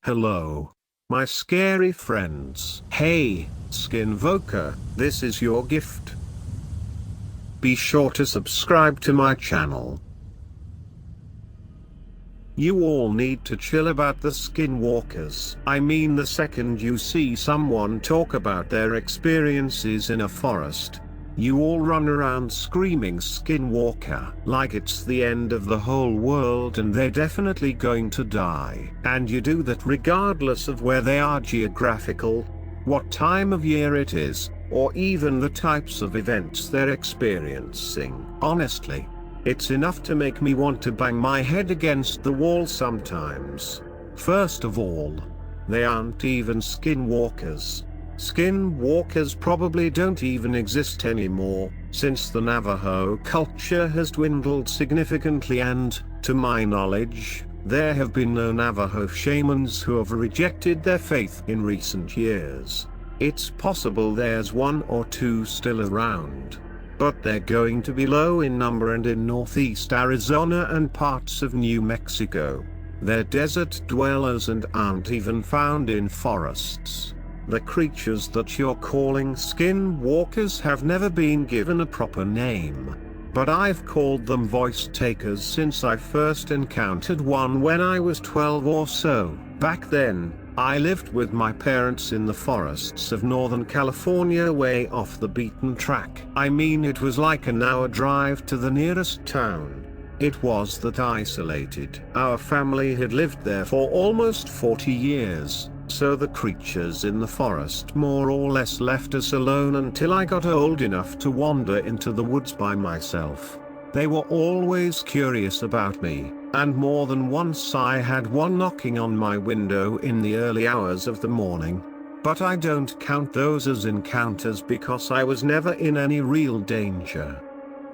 Hello, my scary friends. Hey, Skinwalker, this is your gift. Be sure to subscribe to my channel. You all need to chill about the Skinwalkers. I mean, the second you see someone talk about their experiences in a forest, you all run around screaming Skinwalker like it's the end of the whole world and they're definitely going to die. And you do that regardless of where they are geographical, what time of year it is, or even the types of events they're experiencing. Honestly, it's enough to make me want to bang my head against the wall sometimes. First of all, they aren't even skinwalkers. Skinwalkers probably don't even exist anymore, since the Navajo culture has dwindled significantly and, to my knowledge, there have been no Navajo shamans who have rejected their faith in recent years. It's possible there's one or two still around, but they're going to be low in number, and in northeast Arizona and parts of New Mexico, they're desert dwellers and aren't even found in forests. The creatures that you're calling skinwalkers have never been given a proper name, but I've called them voice takers since I first encountered one when I was 12 or so. Back then, I lived with my parents in the forests of Northern California, way off the beaten track. I mean, it was like an hour drive to the nearest town. It was that isolated. Our family had lived there for almost 40 years. So the creatures in the forest more or less left us alone until I got old enough to wander into the woods by myself. They were always curious about me, and more than once I had one knocking on my window in the early hours of the morning. But I don't count those as encounters because I was never in any real danger.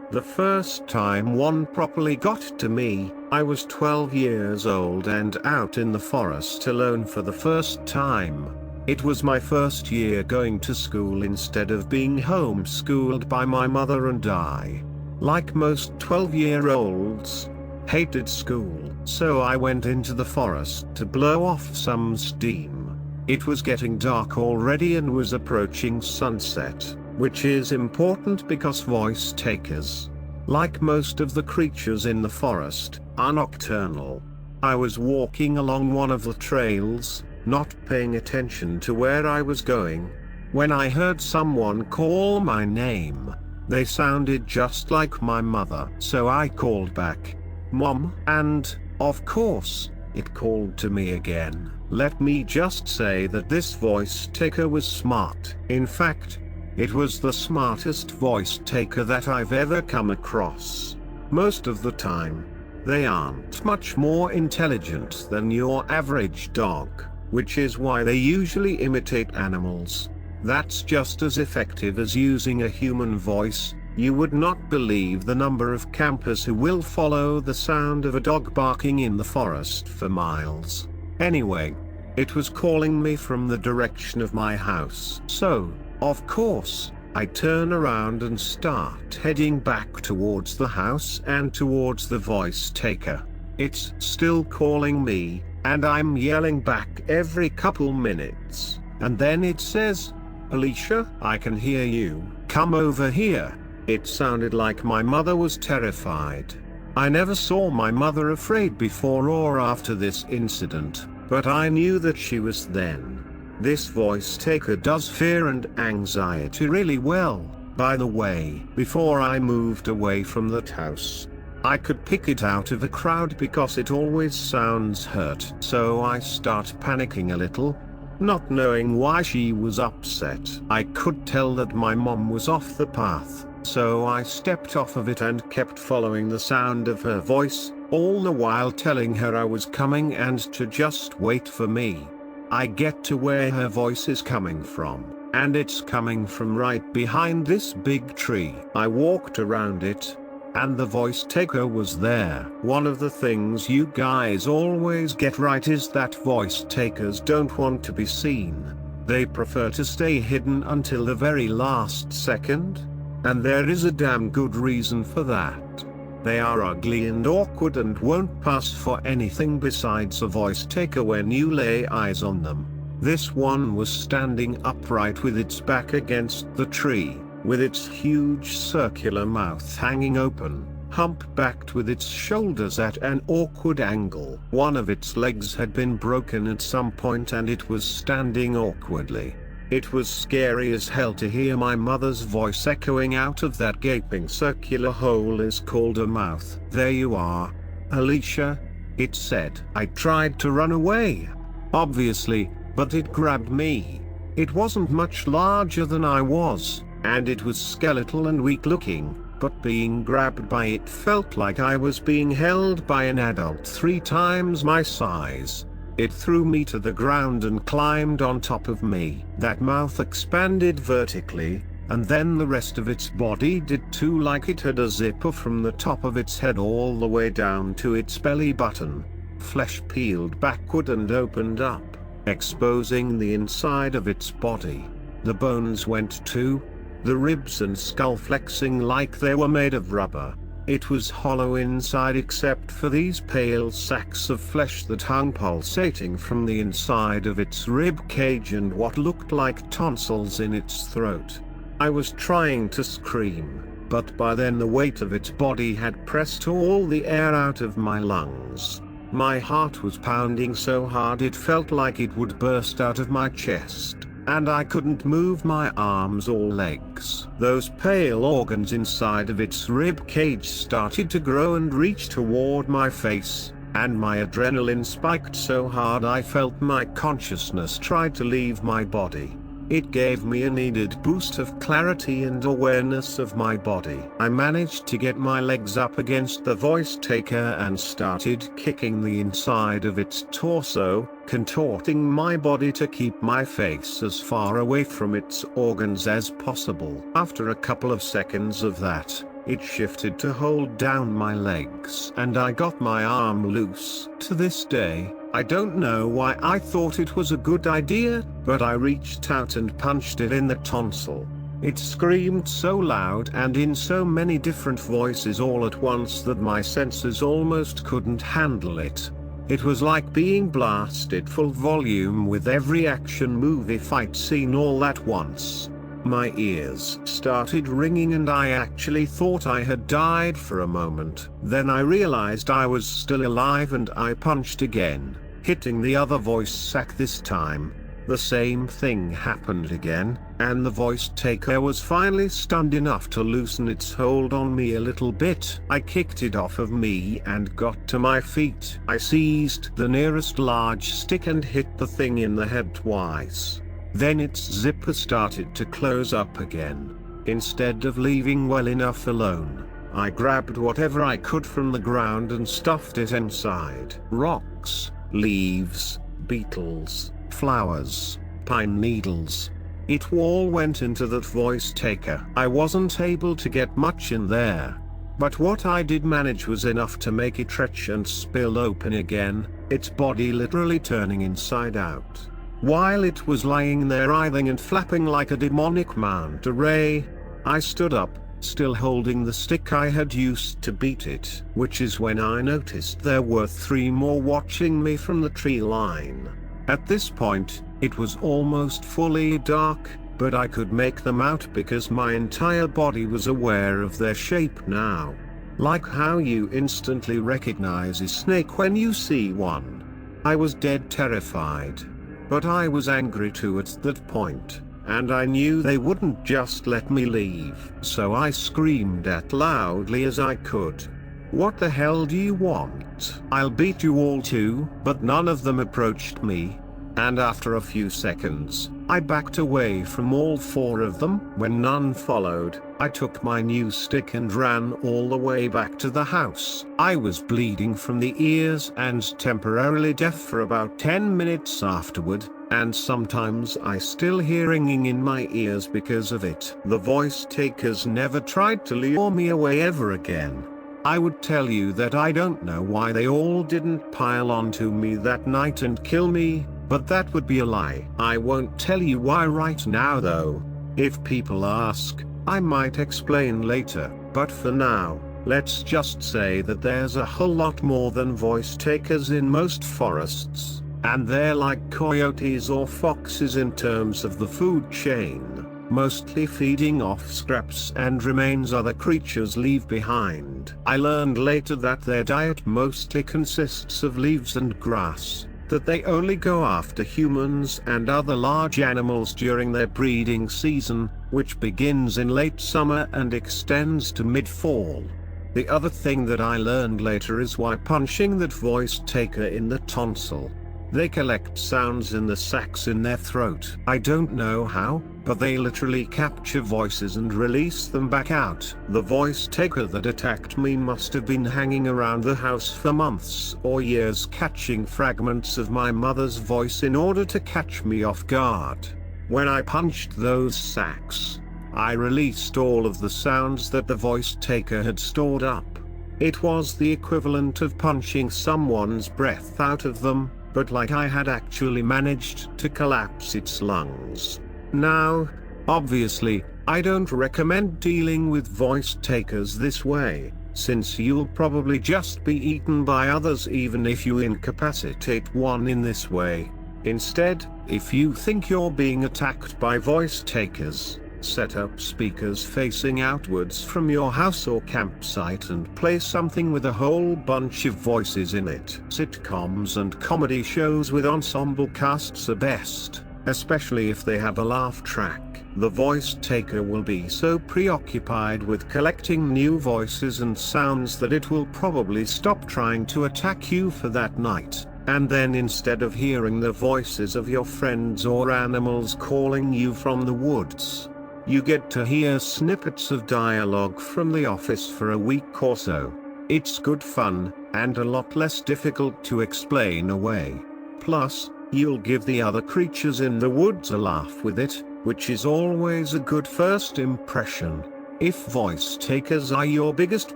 The first time one properly got to me, I was 12 years old and out in the forest alone for the first time. It was my first year going to school instead of being homeschooled by my mother, and I, like most 12-year-olds, hated school. So I went into the forest to blow off some steam. It was getting dark already and was approaching sunset, which is important because voice takers, like most of the creatures in the forest, are nocturnal. I was walking along one of the trails, not paying attention to where I was going, when I heard someone call my name. They sounded just like my mother, so I called back, "Mom," and, of course, it called to me again. Let me just say that this voice taker was smart. In fact, it was the smartest voice taker that I've ever come across. Most of the time, they aren't much more intelligent than your average dog, which is why they usually imitate animals. That's just as effective as using a human voice. You would not believe the number of campers who will follow the sound of a dog barking in the forest for miles. Anyway, it was calling me from the direction of my house. So, of course, I turn around and start heading back towards the house and towards the voice taker. It's still calling me, and I'm yelling back every couple minutes. And then it says, "Alicia, I can hear you. Come over here." It sounded like my mother was terrified. I never saw my mother afraid before or after this incident, but I knew that she was then. This voice taker does fear and anxiety really well. By the way, before I moved away from that house, I could pick it out of a crowd because it always sounds hurt. So I start panicking a little, not knowing why she was upset. I could tell that my mom was off the path, so I stepped off of it and kept following the sound of her voice, all the while telling her I was coming and to just wait for me. I get to where her voice is coming from, and it's coming from right behind this big tree. I walked around it, and the voice taker was there. One of the things you guys always get right is that voice takers don't want to be seen. They prefer to stay hidden until the very last second, and there is a damn good reason for that. They are ugly and awkward and won't pass for anything besides a voice taker when you lay eyes on them. This one was standing upright with its back against the tree, with its huge circular mouth hanging open, hump-backed with its shoulders at an awkward angle. One of its legs had been broken at some point and it was standing awkwardly. It was scary as hell to hear my mother's voice echoing out of that gaping circular hole is called a mouth. "There you are, Alicia," it said. I tried to run away, obviously, but it grabbed me. It wasn't much larger than I was, and it was skeletal and weak looking, but being grabbed by it felt like I was being held by an adult 3 times my size. It threw me to the ground and climbed on top of me. That mouth expanded vertically, and then the rest of its body did too, like it had a zipper from the top of its head all the way down to its belly button. Flesh peeled backward and opened up, exposing the inside of its body. The bones went too, the ribs and skull flexing like they were made of rubber. It was hollow inside except for these pale sacs of flesh that hung pulsating from the inside of its rib cage and what looked like tonsils in its throat. I was trying to scream, but by then the weight of its body had pressed all the air out of my lungs. My heart was pounding so hard it felt like it would burst out of my chest, and I couldn't move my arms or legs. Those pale organs inside of its rib cage started to grow and reach toward my face, and my adrenaline spiked so hard I felt my consciousness tried to leave my body. It gave me a needed boost of clarity and awareness of my body. I managed to get my legs up against the voice taker and started kicking the inside of its torso, contorting my body to keep my face as far away from its organs as possible. After a couple of seconds of that, it shifted to hold down my legs and I got my arm loose. To this day, I don't know why I thought it was a good idea, but I reached out and punched it in the tonsil. It screamed so loud and in so many different voices all at once that my senses almost couldn't handle it. It was like being blasted full volume with every action movie fight scene all at once. My ears started ringing and I actually thought I had died for a moment. Then I realized I was still alive and I punched again, hitting the other voice sac this time. The same thing happened again, and the voice taker was finally stunned enough to loosen its hold on me a little bit. I kicked it off of me and got to my feet. I seized the nearest large stick and hit the thing in the head twice. Then its zipper started to close up again. Instead of leaving well enough alone, I grabbed whatever I could from the ground and stuffed it inside. Rocks, leaves, beetles, flowers, pine needles. It all went into that voice taker. I wasn't able to get much in there, but what I did manage was enough to make it retch and spill open again, its body literally turning inside out. While it was lying there writhing and flapping like a demonic manta ray, I stood up, still holding the stick I had used to beat it, which is when I noticed there were 3 more watching me from the tree line. At this point, it was almost fully dark, but I could make them out because my entire body was aware of their shape now. Like how you instantly recognize a snake when you see one. I was dead terrified. But I was angry too at that point, and I knew they wouldn't just let me leave. So I screamed as loudly as I could. "What the hell do you want? I'll beat you all too." But none of them approached me, and after a few seconds, I backed away from all 4 of them. When none followed, I took my new stick and ran all the way back to the house. I was bleeding from the ears and temporarily deaf for about 10 minutes afterward, and sometimes I still hear ringing in my ears because of it. The voice takers never tried to lure me away ever again. I would tell you that I don't know why they all didn't pile onto me that night and kill me, but that would be a lie. I won't tell you why right now though. If people ask, I might explain later, but for now, Let's just say that there's a whole lot more than voice takers in most forests, and they're like coyotes or foxes in terms of the food chain, mostly feeding off scraps and remains other creatures leave behind. I learned later that their diet mostly consists of leaves and grass, that they only go after humans and other large animals during their breeding season, which begins in late summer and extends to mid-fall. The other thing that I learned later is why punching that voice taker in the tonsil. They collect sounds in the sacs in their throat. I don't know how, but they literally capture voices and release them back out. The voice taker that attacked me must have been hanging around the house for months or years catching fragments of my mother's voice in order to catch me off guard. When I punched those sacs, I released all of the sounds that the voice taker had stored up. It was the equivalent of punching someone's breath out of them, but like I had actually managed to collapse its lungs. Now, obviously, I don't recommend dealing with voice takers this way, since you'll probably just be eaten by others even if you incapacitate one in this way. Instead, if you think you're being attacked by voice takers, set up speakers facing outwards from your house or campsite and play something with a whole bunch of voices in it. Sitcoms and comedy shows with ensemble casts are best, especially if they have a laugh track. The voice taker will be so preoccupied with collecting new voices and sounds that it will probably stop trying to attack you for that night. And then instead of hearing the voices of your friends or animals calling you from the woods, you get to hear snippets of dialogue from the office for a week or so. It's good fun, and a lot less difficult to explain away. Plus, you'll give the other creatures in the woods a laugh with it, which is always a good first impression. If voice takers are your biggest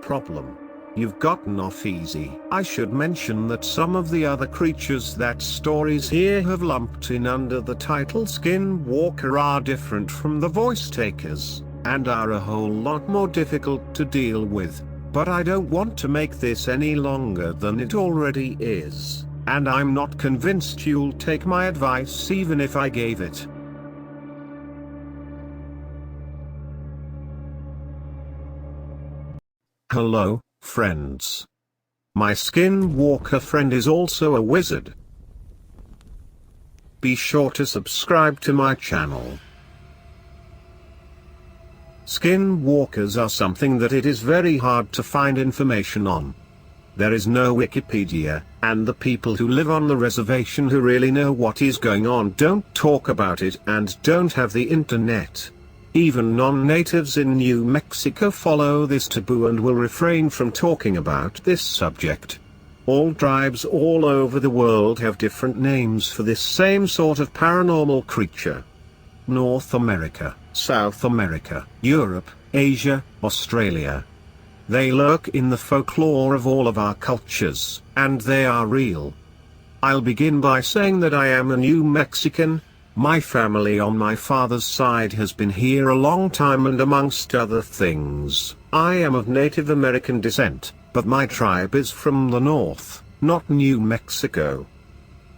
problem, you've gotten off easy. I should mention that some of the other creatures that stories here have lumped in under the title Skinwalker are different from the voice takers, and are a whole lot more difficult to deal with, but I don't want to make this any longer than it already is, and I'm not convinced you'll take my advice even if I gave it. Hello, friends. My Skinwalker friend is also a wizard. Be sure to subscribe to my channel. Skinwalkers are something that it is very hard to find information on. There is no Wikipedia, and the people who live on the reservation who really know what is going on don't talk about it and don't have the internet. Even non-natives in New Mexico follow this taboo and will refrain from talking about this subject. All tribes all over the world have different names for this same sort of paranormal creature. North America, South America, Europe, Asia, Australia. They lurk in the folklore of all of our cultures, and they are real. I'll begin by saying that I am a New Mexican. My family on my father's side has been here a long time, and amongst other things, I am of Native American descent, but my tribe is from the north, not New Mexico.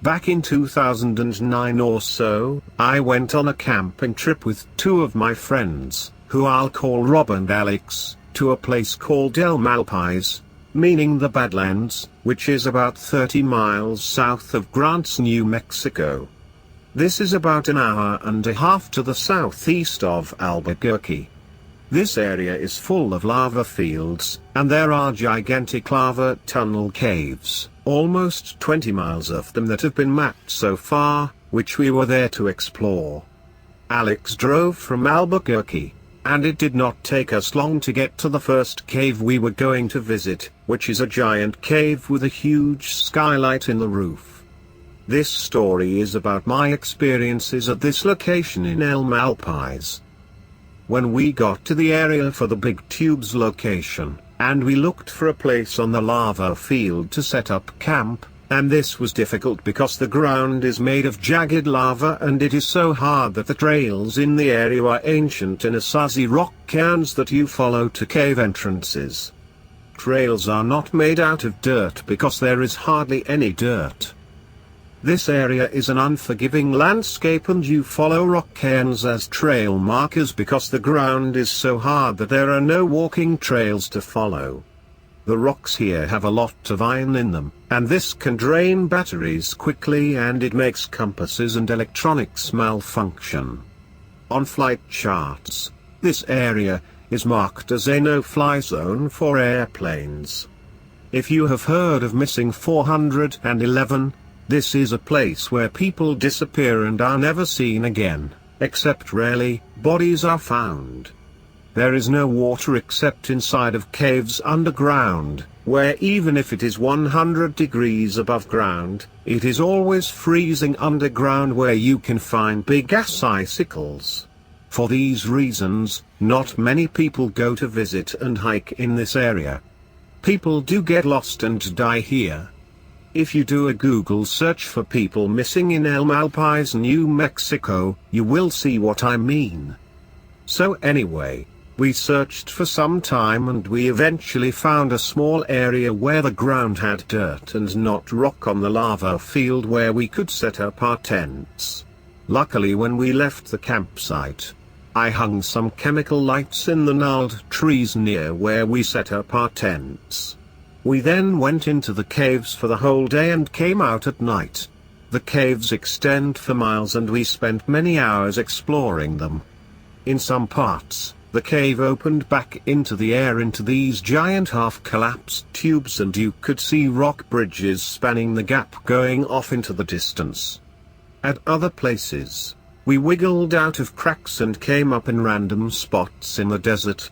Back in 2009 or so, I went on a camping trip with two of my friends, who I'll call Rob and Alex, to a place called El Malpais, meaning the Badlands, which is about 30 miles south of Grants, New Mexico. This is about an hour and a half to the southeast of Albuquerque. This area is full of lava fields, and there are gigantic lava tunnel caves, almost 20 miles of them that have been mapped so far, which we were there to explore. Alex drove from Albuquerque, and it did not take us long to get to the first cave we were going to visit, which is a giant cave with a huge skylight in the roof. This story is about my experiences at this location in El Malpais. When we got to the area for the Big Tubes location, and we looked for a place on the lava field to set up camp, and this was difficult because the ground is made of jagged lava and it is so hard that the trails in the area are ancient and are sassy rock cairns that you follow to cave entrances. trails are not made out of dirt because there is hardly any dirt. This area is an unforgiving landscape and you follow rock cairns as trail markers because the ground is so hard that there are no walking trails to follow. The rocks here have a lot of iron in them, and this can drain batteries quickly and it makes compasses and electronics malfunction. On flight charts, this area is marked as a no-fly zone for airplanes. If you have heard of Missing 411, this is a place where people disappear and are never seen again, except rarely, bodies are found. There is no water except inside of caves underground, where even if it is 100 degrees above ground, it is always freezing underground where you can find big ass icicles. For these reasons, not many people go to visit and hike in this area. People do get lost and die here. If you do a Google search for people missing in El Malpais, New Mexico, you will see what I mean. So anyway, we searched for some time and we eventually found a small area where the ground had dirt and not rock on the lava field where we could set up our tents. Luckily when we left the campsite, I hung some chemical lights in the gnarled trees near where we set up our tents. We then went into the caves for the whole day and came out at night. The caves extend for miles and we spent many hours exploring them. In some parts, the cave opened back into the air into these giant half-collapsed tubes and you could see rock bridges spanning the gap going off into the distance. At other places, we wiggled out of cracks and came up in random spots in the desert.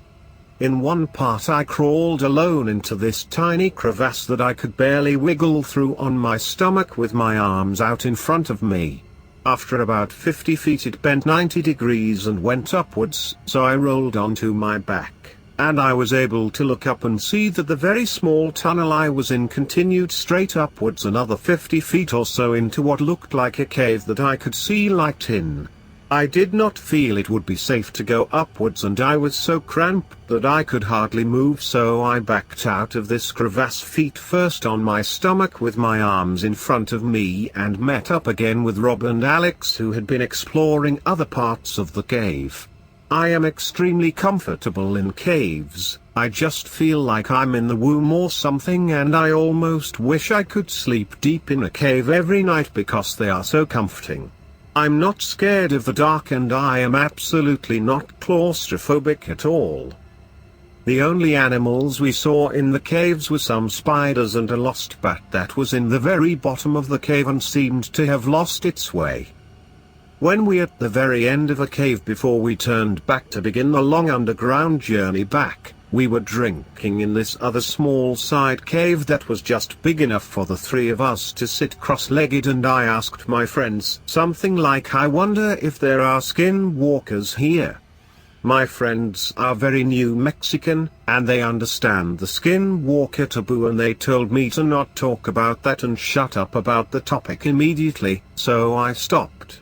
In one part I crawled alone into this tiny crevasse that I could barely wiggle through on my stomach with my arms out in front of me. After about 50 feet it bent 90 degrees and went upwards, so I rolled onto my back, and I was able to look up and see that the very small tunnel I was in continued straight upwards another 50 feet or so into what looked like a cave that I could see light in. I did not feel it would be safe to go upwards and I was so cramped that I could hardly move, so I backed out of this crevasse feet first on my stomach with my arms in front of me and met up again with Rob and Alex who had been exploring other parts of the cave. I am extremely comfortable in caves, I just feel like I'm in the womb or something and I almost wish I could sleep deep in a cave every night because they are so comforting. I'm not scared of the dark and I am absolutely not claustrophobic at all. The only animals we saw in the caves were some spiders and a lost bat that was in the very bottom of the cave and seemed to have lost its way. When we at the very end of a cave before we turned back to begin the long underground journey back, we were drinking in this other small side cave that was just big enough for the three of us to sit cross-legged, and I asked my friends something like, I wonder if there are skinwalkers here. My friends are very New Mexican, and they understand the skinwalker taboo, and they told me to not talk about that and shut up about the topic immediately, so I stopped.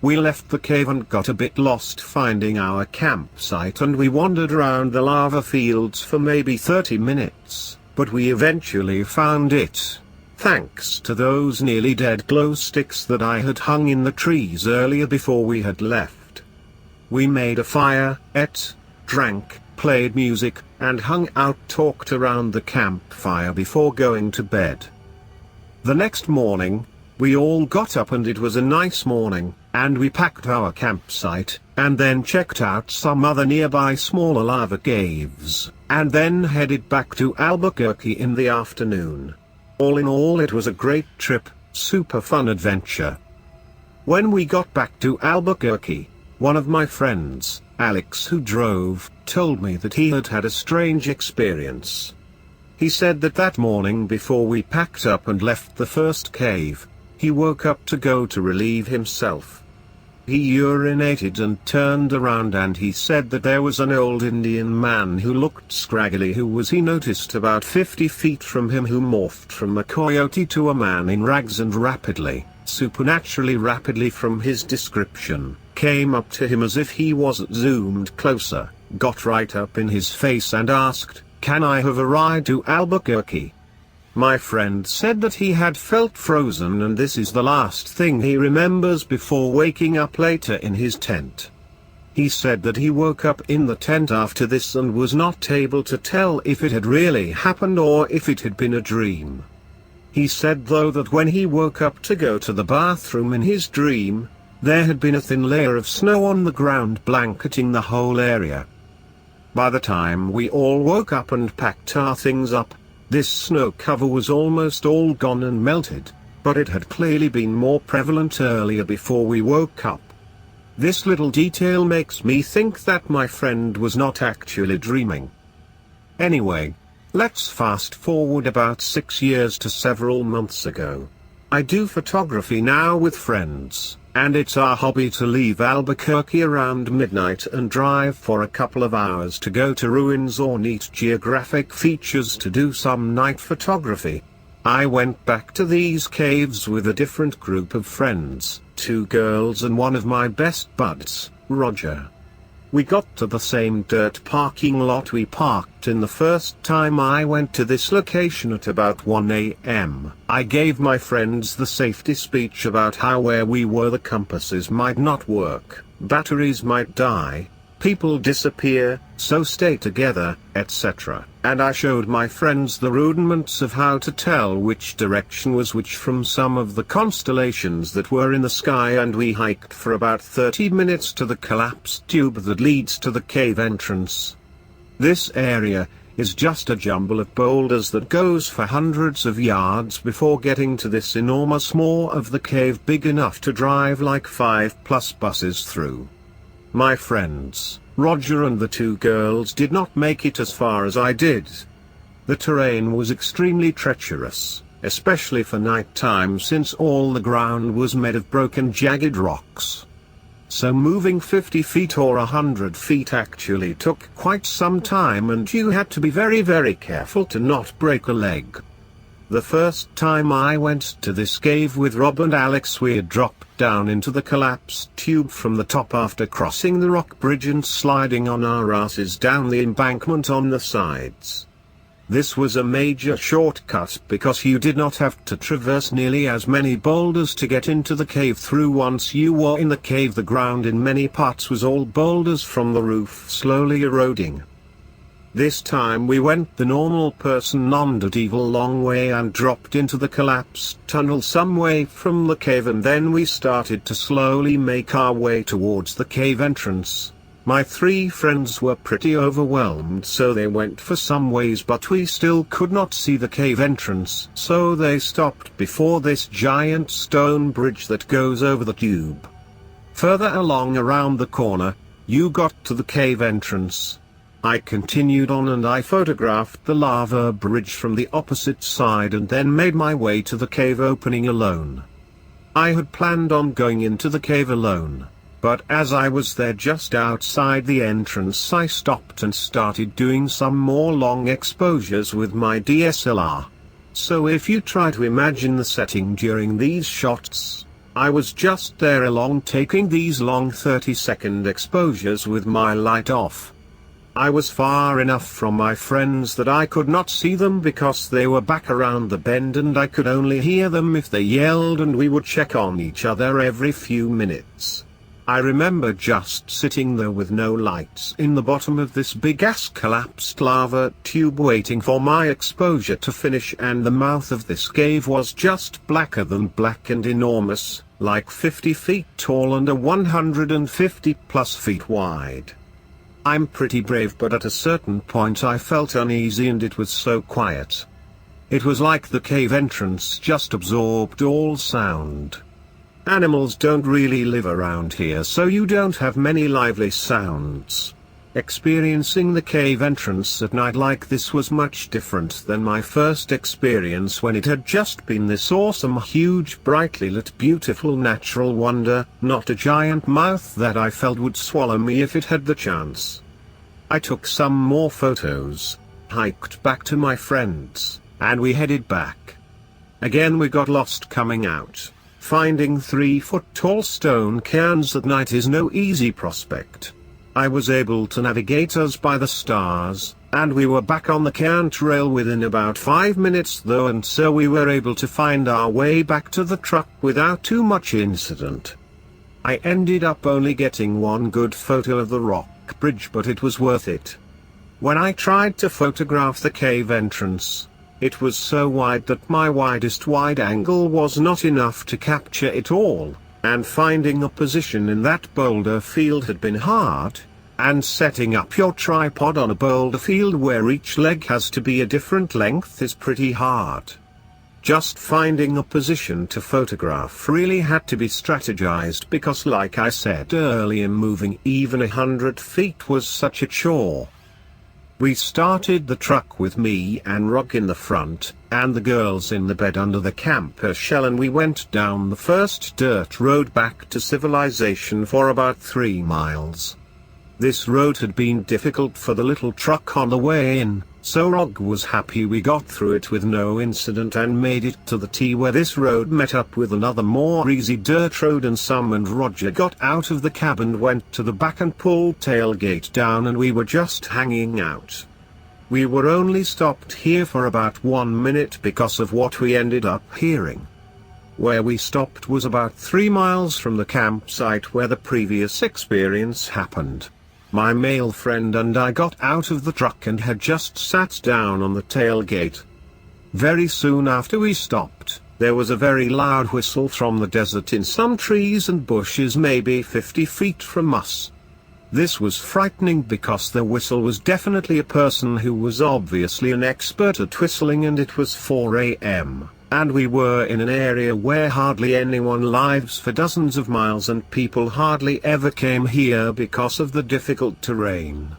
We left the cave and got a bit lost finding our campsite, and we wandered around the lava fields for maybe 30 minutes, but we eventually found it. Thanks to those nearly dead glow sticks that I had hung in the trees earlier before we had left. We made a fire, ate, drank, played music, and hung out, talked around the campfire before going to bed. The next morning, we all got up and it was a nice morning, and we packed our campsite, and then checked out some other nearby smaller lava caves, and then headed back to Albuquerque in the afternoon. All in all it was a great trip, super fun adventure. When we got back to Albuquerque, one of my friends, Alex who drove, told me that he had had a strange experience. He said that that morning before we packed up and left the first cave, he woke up to go to relieve himself. He urinated and turned around, and he said that there was an old Indian man who looked scraggly who he noticed about 50 feet from him, who morphed from a coyote to a man in rags and rapidly, supernaturally rapidly from his description, came up to him as if he was zoomed closer, got right up in his face and asked, Can I have a ride to Albuquerque? My friend said that he had felt frozen and this is the last thing he remembers before waking up later in his tent. He said that he woke up in the tent after this and was not able to tell if it had really happened or if it had been a dream. He said though that when he woke up to go to the bathroom in his dream, there had been a thin layer of snow on the ground blanketing the whole area. By the time we all woke up and packed our things up, this snow cover was almost all gone and melted, but it had clearly been more prevalent earlier before we woke up. This little detail makes me think that my friend was not actually dreaming. Anyway, let's fast forward about 6 years to several months ago. I do photography now with friends, and it's our hobby to leave Albuquerque around midnight and drive for a couple of hours to go to ruins or neat geographic features to do some night photography. I went back to these caves with a different group of friends, 2 girls and one of my best buds, Roger. We got to the same dirt parking lot we parked in the first time I went to this location at about 1 a.m. I gave my friends the safety speech about how where we were the compasses might not work, batteries might die, people disappear, so stay together, etc. And I showed my friends the rudiments of how to tell which direction was which from some of the constellations that were in the sky, and we hiked for about 30 minutes to the collapsed tube that leads to the cave entrance. This area is just a jumble of boulders that goes for hundreds of yards before getting to this enormous maw of the cave big enough to drive like 5+ buses through. My friends, Roger and the 2 girls, did not make it as far as I did. The terrain was extremely treacherous, especially for night time since all the ground was made of broken jagged rocks. So moving 50 feet or 100 feet actually took quite some time, and you had to be very careful to not break a leg. The first time I went to this cave with Rob and Alex, we had dropped down into the collapsed tube from the top after crossing the rock bridge and sliding on our asses down the embankment on the sides. This was a major shortcut because you did not have to traverse nearly as many boulders to get into the cave through. Once you were in the cave, the ground in many parts was all boulders from the roof slowly eroding. This time we went the normal person non-medieval long way and dropped into the collapsed tunnel some way from the cave, and then we started to slowly make our way towards the cave entrance. My 3 friends were pretty overwhelmed, so they went for some ways, but we still could not see the cave entrance, so they stopped before this giant stone bridge that goes over the tube. Further along around the corner, you got to the cave entrance. I continued on and I photographed the lava bridge from the opposite side and then made my way to the cave opening alone. I had planned on going into the cave alone, but as I was there just outside the entrance, I stopped and started doing some more long exposures with my DSLR. So if you try to imagine the setting during these shots, I was just there along taking these long 30-second exposures with my light off. I was far enough from my friends that I could not see them because they were back around the bend, and I could only hear them if they yelled, and we would check on each other every few minutes. I remember just sitting there with no lights in the bottom of this big-ass collapsed lava tube waiting for my exposure to finish, and the mouth of this cave was just blacker than black and enormous, like 50 feet tall and a 150+ feet wide. I'm pretty brave, but at a certain point I felt uneasy and it was so quiet. It was like the cave entrance just absorbed all sound. Animals don't really live around here, so you don't have many lively sounds. Experiencing the cave entrance at night like this was much different than my first experience when it had just been this awesome, huge, brightly lit, beautiful natural wonder, not a giant mouth that I felt would swallow me if it had the chance. I took some more photos, hiked back to my friends, and we headed back. Again we got lost coming out. Finding 3-foot-tall stone cairns at night is no easy prospect. I was able to navigate us by the stars, and we were back on the Cairn Trail within about 5 minutes though, and so we were able to find our way back to the truck without too much incident. I ended up only getting one good photo of the rock bridge, but it was worth it. When I tried to photograph the cave entrance, it was so wide that my widest wide angle was not enough to capture it all, and finding a position in that boulder field had been hard, and setting up your tripod on a boulder field where each leg has to be a different length is pretty hard. Just finding a position to photograph really had to be strategized, because like I said earlier, moving even 100 feet was such a chore. We started the truck with me and Rog in the front, and the girls in the bed under the camper shell, and we went down the first dirt road back to civilization for about 3 miles. This road had been difficult for the little truck on the way in, so Rog was happy we got through it with no incident and made it to the T where this road met up with another more easy dirt road, and Roger got out of the cab and went to the back and pulled tailgate down, and we were just hanging out. We were only stopped here for about 1 minute because of what we ended up hearing. Where we stopped was about 3 miles from the campsite where the previous experience happened. My male friend and I got out of the truck and had just sat down on the tailgate. Very soon after we stopped, there was a very loud whistle from the desert in some trees and bushes maybe 50 feet from us. This was frightening because the whistle was definitely a person who was obviously an expert at whistling, and it was 4 a.m. and we were in an area where hardly anyone lives for dozens of miles, and people hardly ever came here because of the difficult terrain.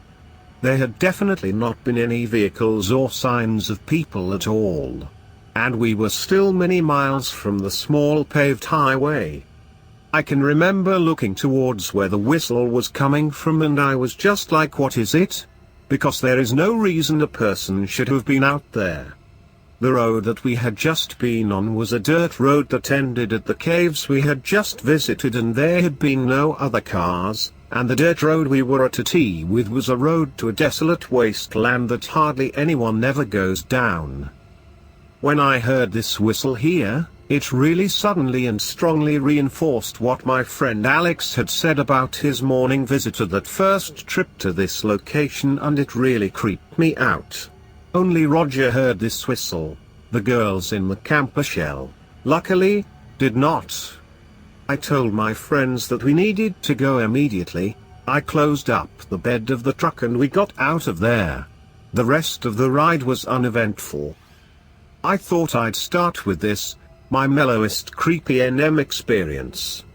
There had definitely not been any vehicles or signs of people at all. And we were still many miles from the small paved highway. I can remember looking towards where the whistle was coming from, and I was just like, what is it? Because there is no reason a person should have been out there. The road that we had just been on was a dirt road that ended at the caves we had just visited, and there had been no other cars, and the dirt road we were at tea with was a road to a desolate wasteland that hardly anyone ever goes down. When I heard this whistle here, it really suddenly and strongly reinforced what my friend Alex had said about his morning visit to that first trip to this location, and it really creeped me out. Only Roger heard this whistle. The girls in the camper shell, luckily, did not. I told my friends that we needed to go immediately. I closed up the bed of the truck and we got out of there. The rest of the ride was uneventful. I thought I'd start with this, my mellowest creepy NM experience.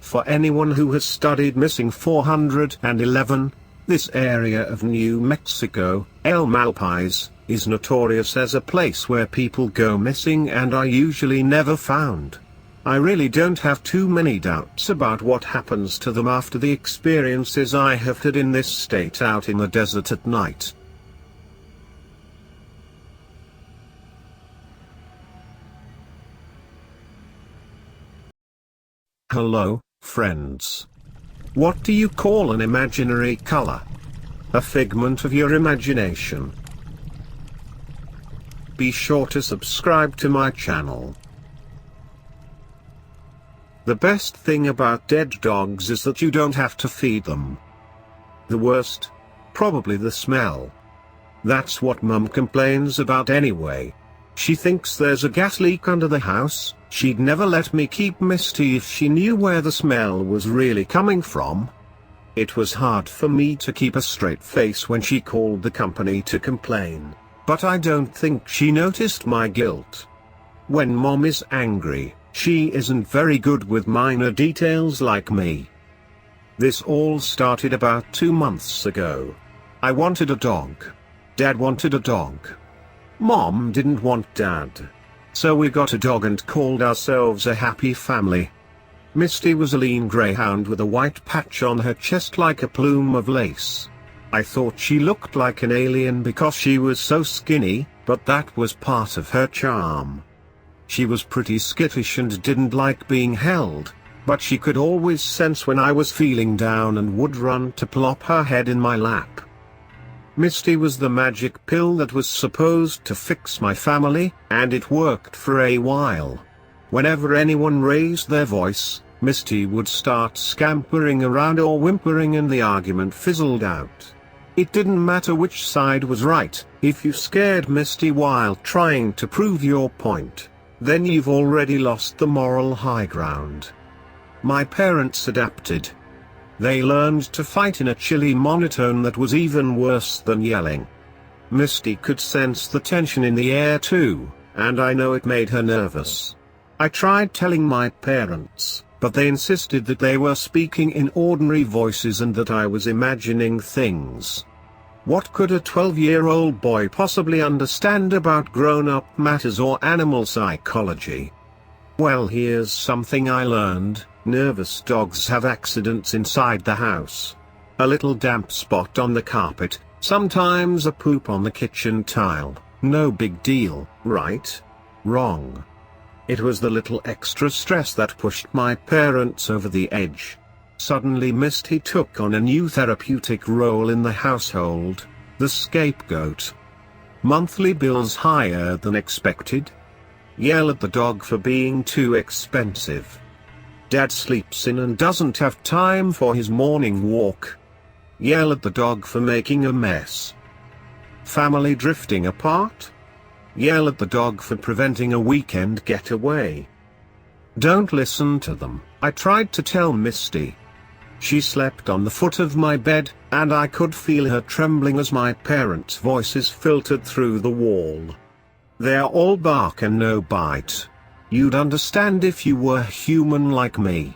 For anyone who has studied Missing 411, this area of New Mexico, El Malpais, is notorious as a place where people go missing and are usually never found. I really don't have too many doubts about what happens to them after the experiences I have had in this state out in the desert at night. Hello, friends. What do you call an imaginary color? A figment of your imagination. Be sure to subscribe to my channel. The best thing about dead dogs is that you don't have to feed them. The worst? Probably the smell. That's what Mum complains about anyway. She thinks there's a gas leak under the house. She'd never let me keep Misty if she knew where the smell was really coming from. It was hard for me to keep a straight face when she called the company to complain, but I don't think she noticed my guilt. When Mom is angry, she isn't very good with minor details like me. This all started about 2 months ago. I wanted a dog. Dad wanted a dog. Mom didn't want Dad. So we got a dog and called ourselves a happy family. Misty was a lean greyhound with a white patch on her chest like a plume of lace. I thought she looked like an alien because she was so skinny, but that was part of her charm. She was pretty skittish and didn't like being held, but she could always sense when I was feeling down and would run to plop her head in my lap. Misty was the magic pill that was supposed to fix my family, and it worked for a while. Whenever anyone raised their voice, Misty would start scampering around or whimpering and the argument fizzled out. It didn't matter which side was right, if you scared Misty while trying to prove your point, then you've already lost the moral high ground. My parents adapted. They learned to fight in a chilly monotone that was even worse than yelling. Misty could sense the tension in the air too, and I know it made her nervous. I tried telling my parents, but they insisted that they were speaking in ordinary voices and that I was imagining things. What could a 12-year-old boy possibly understand about grown-up matters or animal psychology? Well, here's something I learned. Nervous dogs have accidents inside the house. A little damp spot on the carpet, sometimes a poop on the kitchen tile, no big deal, right? Wrong. It was the little extra stress that pushed my parents over the edge. Suddenly Misty took on a new therapeutic role in the household, the scapegoat. Monthly bills higher than expected? Yell at the dog for being too expensive. Dad sleeps in and doesn't have time for his morning walk. Yell at the dog for making a mess. Family drifting apart? Yell at the dog for preventing a weekend getaway. Don't listen to them, I tried to tell Misty. She slept on the foot of my bed, and I could feel her trembling as my parents' voices filtered through the wall. They're all bark and no bite. You'd understand if you were human like me.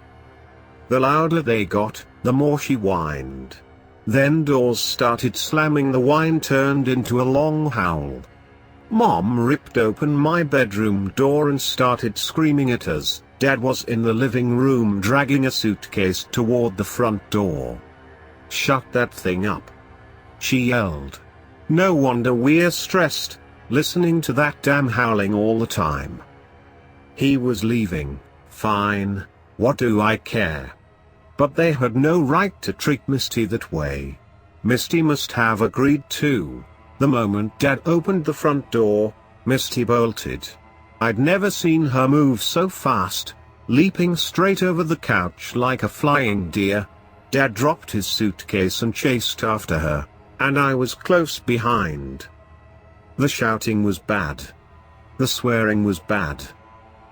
The louder they got, the more she whined. Then doors started slamming, the whine turned into a long howl. Mom ripped open my bedroom door and started screaming at us. Dad was in the living room dragging a suitcase toward the front door. Shut that thing up, she yelled. No wonder we're stressed, listening to that damn howling all the time. He was leaving, fine, what do I care? But they had no right to treat Misty that way. Misty must have agreed too. The moment Dad opened the front door, Misty bolted. I'd never seen her move so fast, leaping straight over the couch like a flying deer. Dad dropped his suitcase and chased after her, and I was close behind. The shouting was bad. The swearing was bad.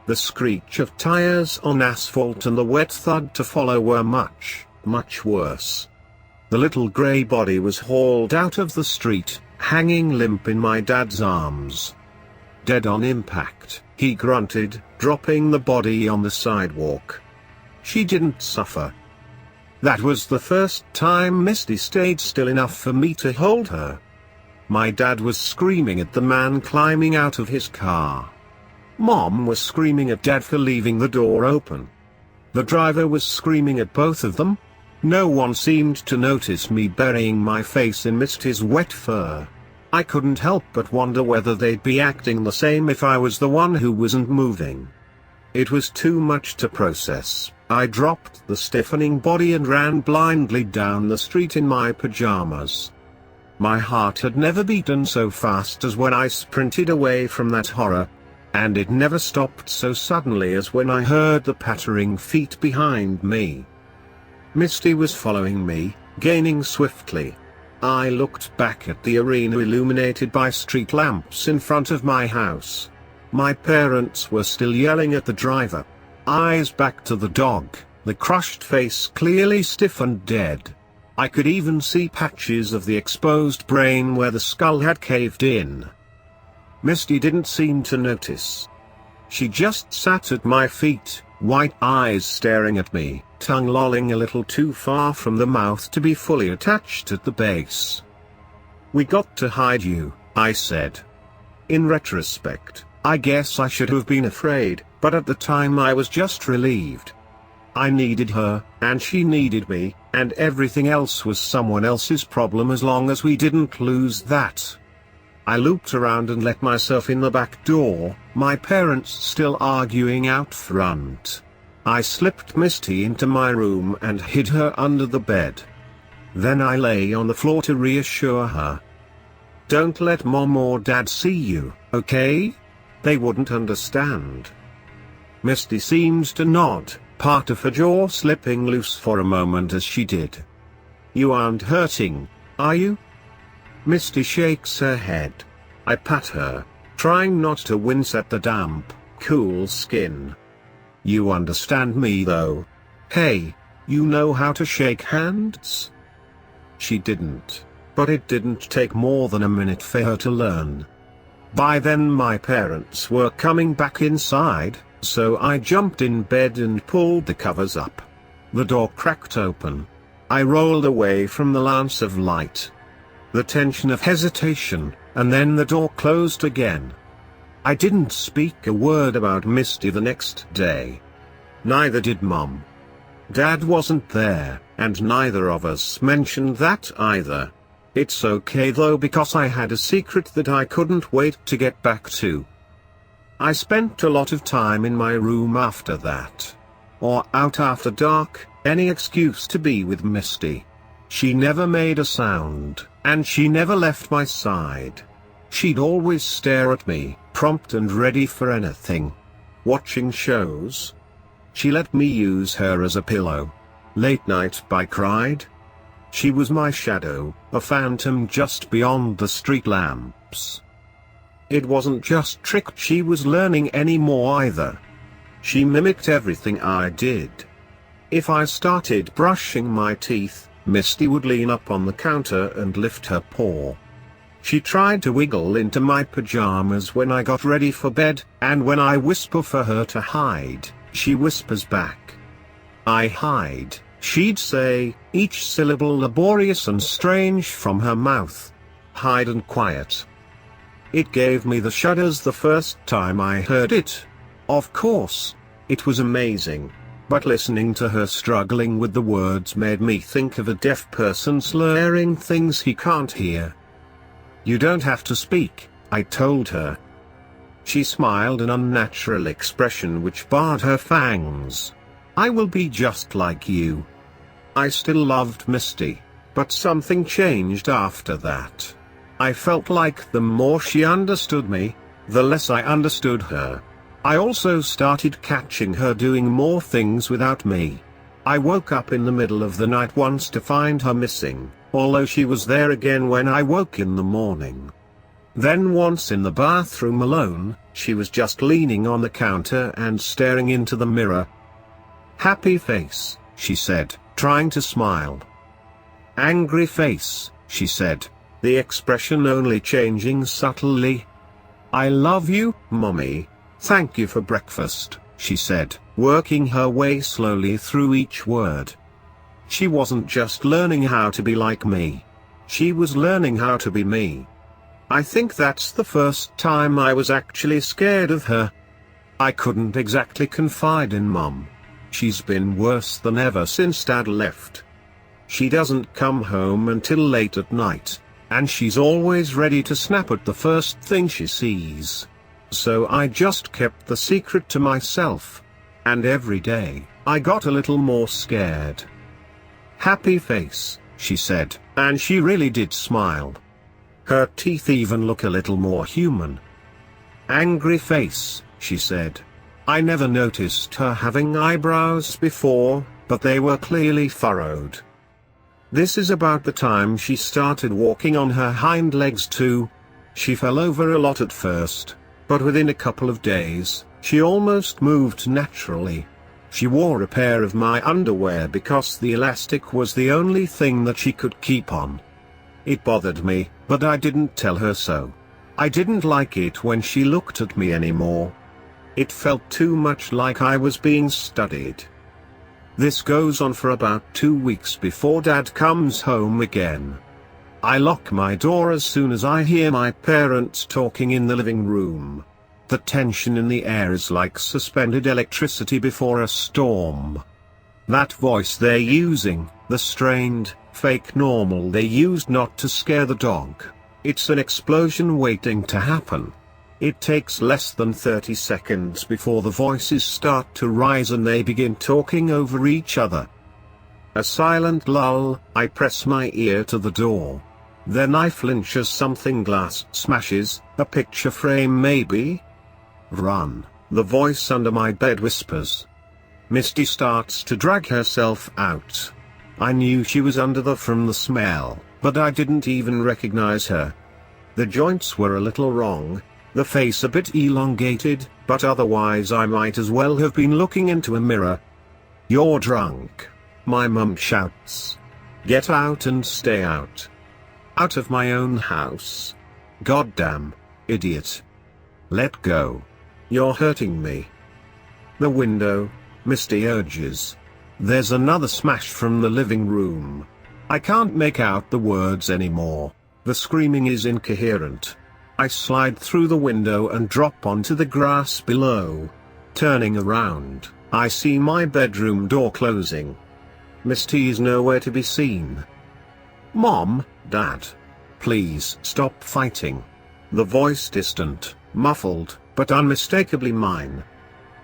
The screech of tires on asphalt and the wet thud to follow were much, much worse. The little grey body was hauled out of the street, hanging limp in my dad's arms. Dead on impact, he grunted, dropping the body on the sidewalk. She didn't suffer. That was the first time Misty stayed still enough for me to hold her. My dad was screaming at the man climbing out of his car. Mom was screaming at Dad for leaving the door open. The driver was screaming at both of them. No one seemed to notice me burying my face in Misty's wet fur. I couldn't help but wonder whether they'd be acting the same if I was the one who wasn't moving. It was too much to process. I dropped the stiffening body and ran blindly down the street in my pajamas. My heart had never beaten so fast as when I sprinted away from that horror. And it never stopped so suddenly as when I heard the pattering feet behind me. Misty was following me, gaining swiftly. I looked back at the arena illuminated by street lamps in front of my house. My parents were still yelling at the driver. Eyes back to the dog, the crushed face clearly stiff and dead. I could even see patches of the exposed brain where the skull had caved in. Misty didn't seem to notice. She just sat at my feet, white eyes staring at me, tongue lolling a little too far from the mouth to be fully attached at the base. We got to hide you, I said. In retrospect, I guess I should have been afraid, but at the time I was just relieved. I needed her, and she needed me, and everything else was someone else's problem as long as we didn't lose that. I looped around and let myself in the back door, my parents still arguing out front. I slipped Misty into my room and hid her under the bed. Then I lay on the floor to reassure her. Don't let mom or dad see you, okay? They wouldn't understand. Misty seems to nod, part of her jaw slipping loose for a moment as she did. You aren't hurting, are you? Misty shakes her head. I pat her, trying not to wince at the damp, cool skin. You understand me though. Hey, you know how to shake hands? She didn't, but it didn't take more than a minute for her to learn. By then my parents were coming back inside, so I jumped in bed and pulled the covers up. The door cracked open. I rolled away from the lance of light. The tension of hesitation, and then the door closed again. I didn't speak a word about Misty the next day. Neither did Mom. Dad wasn't there, and neither of us mentioned that either. It's okay though, because I had a secret that I couldn't wait to get back to. I spent a lot of time in my room after that. Or out after dark, any excuse to be with Misty. She never made a sound, and she never left my side. She'd always stare at me, prompt and ready for anything. Watching shows. She let me use her as a pillow. Late night I cried. She was my shadow, a phantom just beyond the street lamps. It wasn't just trick she was learning anymore either. She mimicked everything I did. If I started brushing my teeth, Misty would lean up on the counter and lift her paw. She tried to wiggle into my pajamas when I got ready for bed, and when I whisper for her to hide, she whispers back. I hide, she'd say, each syllable laborious and strange from her mouth. Hide and quiet. It gave me the shudders the first time I heard it. Of course, it was amazing. But listening to her struggling with the words made me think of a deaf person slurring things he can't hear. You don't have to speak, I told her. She smiled, an unnatural expression which barred her fangs. I will be just like you. I still loved Misty, but something changed after that. I felt like the more she understood me, the less I understood her. I also started catching her doing more things without me. I woke up in the middle of the night once to find her missing, although she was there again when I woke in the morning. Then once in the bathroom alone, she was just leaning on the counter and staring into the mirror. Happy face, she said, trying to smile. Angry face, she said, the expression only changing subtly. I love you, Mommy. Thank you for breakfast, she said, working her way slowly through each word. She wasn't just learning how to be like me. She was learning how to be me. I think that's the first time I was actually scared of her. I couldn't exactly confide in Mom. She's been worse than ever since Dad left. She doesn't come home until late at night, and she's always ready to snap at the first thing she sees. So I just kept the secret to myself. And every day, I got a little more scared. Happy face, she said, and she really did smile. Her teeth even look a little more human. Angry face, she said. I never noticed her having eyebrows before, but they were clearly furrowed. This is about the time she started walking on her hind legs too. She fell over a lot at first, but within a couple of days, she almost moved naturally. She wore a pair of my underwear because the elastic was the only thing that she could keep on. It bothered me, but I didn't tell her so. I didn't like it when she looked at me anymore. It felt too much like I was being studied. This goes on for about 2 weeks before Dad comes home again. I lock my door as soon as I hear my parents talking in the living room. The tension in the air is like suspended electricity before a storm. That voice they're using, the strained, fake normal they used not to scare the dog, it's an explosion waiting to happen. It takes less than 30 seconds before the voices start to rise and they begin talking over each other. A silent lull, I press my ear to the door. Then I flinch as something glass smashes, a picture frame maybe? Run, the voice under my bed whispers. Misty starts to drag herself out. I knew she was under from the smell, but I didn't even recognize her. The joints were a little wrong, the face a bit elongated, but otherwise I might as well have been looking into a mirror. "You're drunk," my mum shouts. "Get out and stay out. Out of my own house. Goddamn idiot. Let go. You're hurting me." "The window," Misty urges. There's another smash from the living room. I can't make out the words anymore. The screaming is incoherent. I slide through the window and drop onto the grass below. Turning around, I see my bedroom door closing. Misty is nowhere to be seen. "Mom, Dad. Please stop fighting." The voice distant, muffled, but unmistakably mine.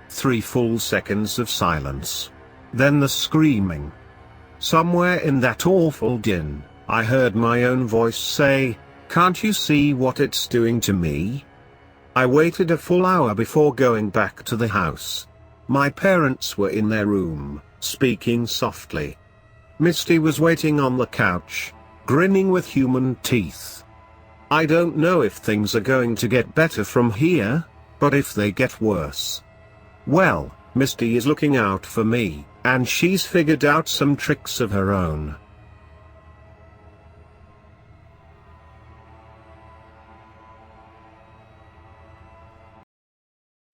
3 full seconds of silence. Then the screaming. Somewhere in that awful din, I heard my own voice say, "Can't you see what it's doing to me?" I waited a full hour before going back to the house. My parents were in their room, speaking softly. Misty was waiting on the couch, grinning with human teeth. I don't know if things are going to get better from here, but if they get worse, well, Misty is looking out for me, and she's figured out some tricks of her own.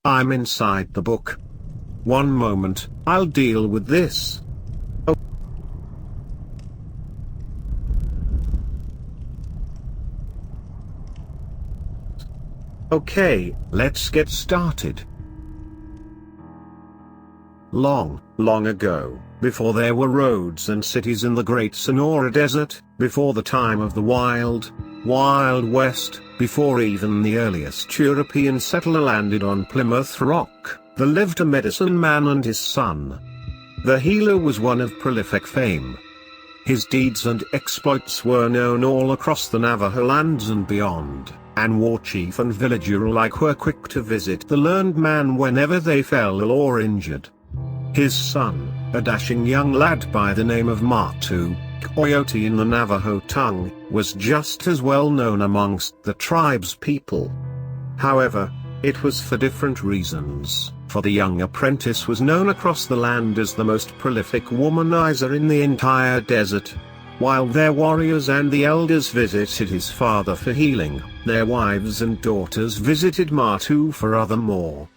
I'm inside the book. One moment, I'll deal with this. Oh. Okay, let's get started. Long, long ago, before there were roads and cities in the Great Sonora Desert, before the time of the Wild West, before even the earliest European settler landed on Plymouth Rock, there lived a medicine man and his son. The healer was one of prolific fame. His deeds and exploits were known all across the Navajo lands and beyond, and war chief and villager alike were quick to visit the learned man whenever they fell ill or injured. His son, a dashing young lad by the name of Matu, Coyote in the Navajo tongue, was just as well known amongst the tribe's people. However, it was for different reasons, for the young apprentice was known across the land as the most prolific womanizer in the entire desert. While their warriors and the elders visited his father for healing, their wives and daughters visited Matu for other more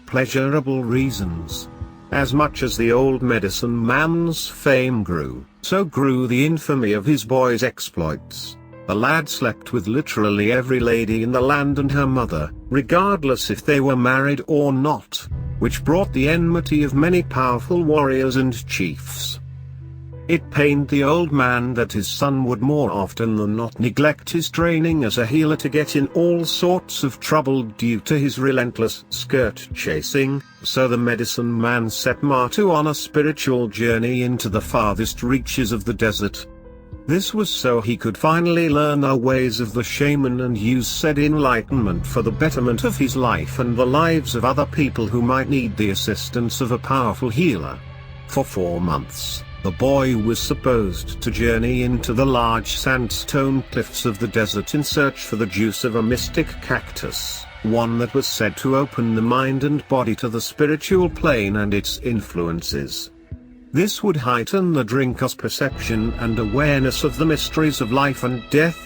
pleasurable reasons. As much as the old medicine man's fame grew, so grew the infamy of his boy's exploits. The lad slept with literally every lady in the land and her mother, regardless if they were married or not, which brought the enmity of many powerful warriors and chiefs. It pained the old man that his son would more often than not neglect his training as a healer to get in all sorts of trouble due to his relentless skirt chasing, so the medicine man set Matu on a spiritual journey into the farthest reaches of the desert. This was so he could finally learn the ways of the shaman and use said enlightenment for the betterment of his life and the lives of other people who might need the assistance of a powerful healer. For 4 months, the boy was supposed to journey into the large sandstone cliffs of the desert in search for the juice of a mystic cactus, one that was said to open the mind and body to the spiritual plane and its influences. This would heighten the drinker's perception and awareness of the mysteries of life and death,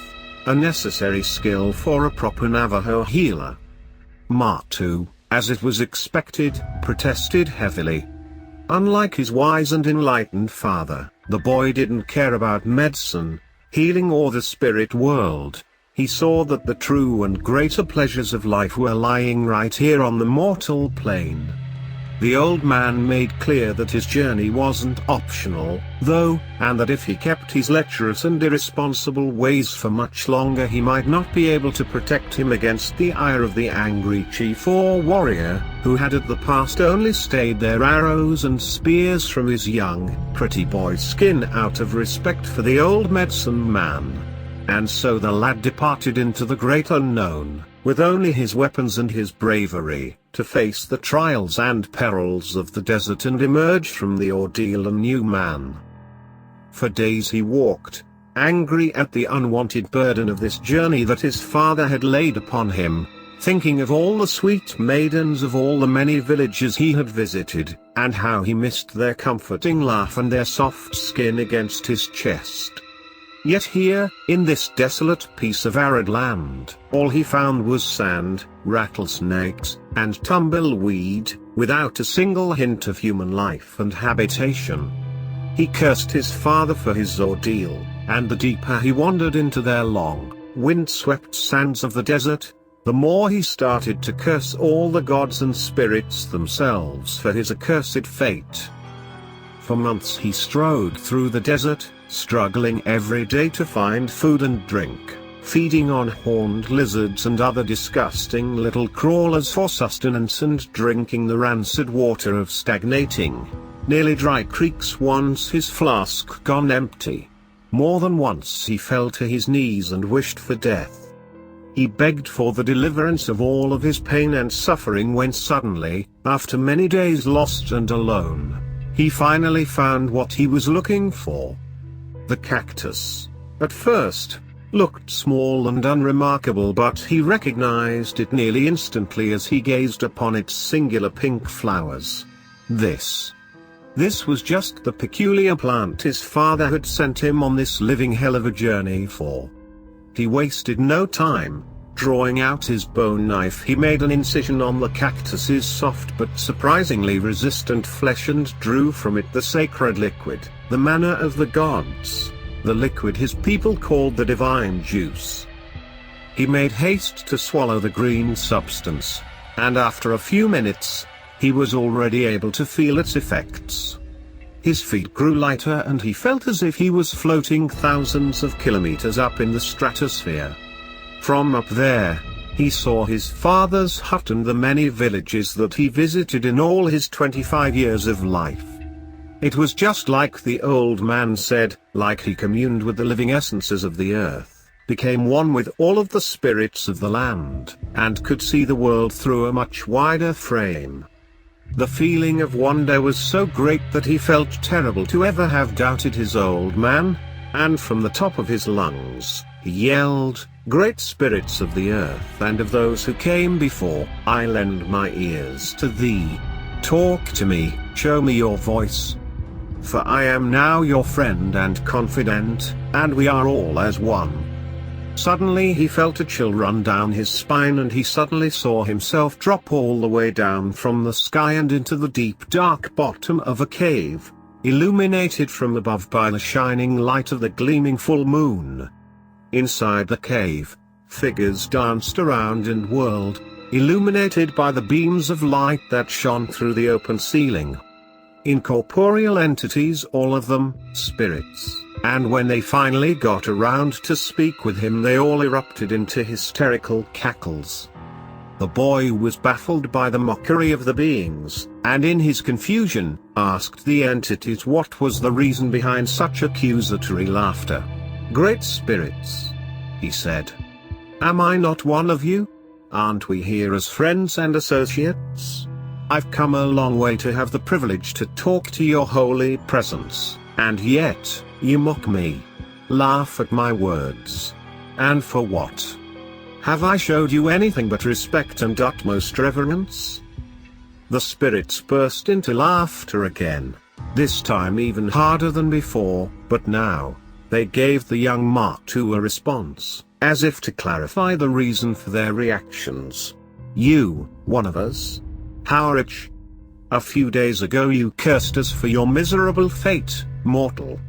a necessary skill for a proper Navajo healer. Matu, as it was expected, protested heavily. Unlike his wise and enlightened father, the boy didn't care about medicine, healing or the spirit world. He saw that the true and greater pleasures of life were lying right here on the mortal plane. The old man made clear that his journey wasn't optional, though, and that if he kept his lecherous and irresponsible ways for much longer he might not be able to protect him against the ire of the angry chief or warrior, who had in the past only stayed their arrows and spears from his young, pretty boy skin out of respect for the old medicine man. And so the lad departed into the great unknown, with only his weapons and his bravery, to face the trials and perils of the desert and emerge from the ordeal a new man. For days he walked, angry at the unwanted burden of this journey that his father had laid upon him, thinking of all the sweet maidens of all the many villages he had visited, and how he missed their comforting laugh and their soft skin against his chest. Yet here, in this desolate piece of arid land, all he found was sand, rattlesnakes, and tumbleweed, without a single hint of human life and habitation. He cursed his father for his ordeal, and the deeper he wandered into their long, wind-swept sands of the desert, the more he started to curse all the gods and spirits themselves for his accursed fate. For months he strode through the desert, struggling every day to find food and drink, feeding on horned lizards and other disgusting little crawlers for sustenance and drinking the rancid water of stagnating, nearly dry creeks once his flask gone empty. More than once he fell to his knees and wished for death. He begged for the deliverance of all of his pain and suffering when suddenly, after many days lost and alone, he finally found what he was looking for. The cactus, at first, looked small and unremarkable, but he recognized it nearly instantly as he gazed upon its singular pink flowers. This was just the peculiar plant his father had sent him on this living hell of a journey for. He wasted no time. Drawing out his bone knife, he made an incision on the cactus's soft but surprisingly resistant flesh and drew from it the sacred liquid, the manna of the gods, the liquid his people called the divine juice. He made haste to swallow the green substance, and after a few minutes, he was already able to feel its effects. His feet grew lighter and he felt as if he was floating thousands of kilometers up in the stratosphere. From up there, he saw his father's hut and the many villages that he visited in all his 25 years of life. It was just like the old man said, like he communed with the living essences of the earth, became one with all of the spirits of the land, and could see the world through a much wider frame. The feeling of wonder was so great that he felt terrible to ever have doubted his old man, and from the top of his lungs, he yelled, "Great spirits of the earth and of those who came before, I lend my ears to thee. Talk to me, show me your voice. For I am now your friend and confidant, and we are all as one." Suddenly he felt a chill run down his spine and he suddenly saw himself drop all the way down from the sky and into the deep dark bottom of a cave, illuminated from above by the shining light of the gleaming full moon. Inside the cave, figures danced around and whirled, illuminated by the beams of light that shone through the open ceiling. Incorporeal entities, all of them, spirits, and when they finally got around to speak with him they all erupted into hysterical cackles. The boy was baffled by the mockery of the beings, and in his confusion, asked the entities what was the reason behind such accusatory laughter. "Great spirits," he said. "Am I not one of you? Aren't we here as friends and associates? I've come a long way to have the privilege to talk to your holy presence, and yet, you mock me. Laugh at my words. And for what? Have I showed you anything but respect and utmost reverence?" The spirits burst into laughter again, this time even harder than before, but now, they gave the young Martu a response, as if to clarify the reason for their reactions. "You, one of us? How rich? A few days ago you cursed us for your miserable fate, mortal.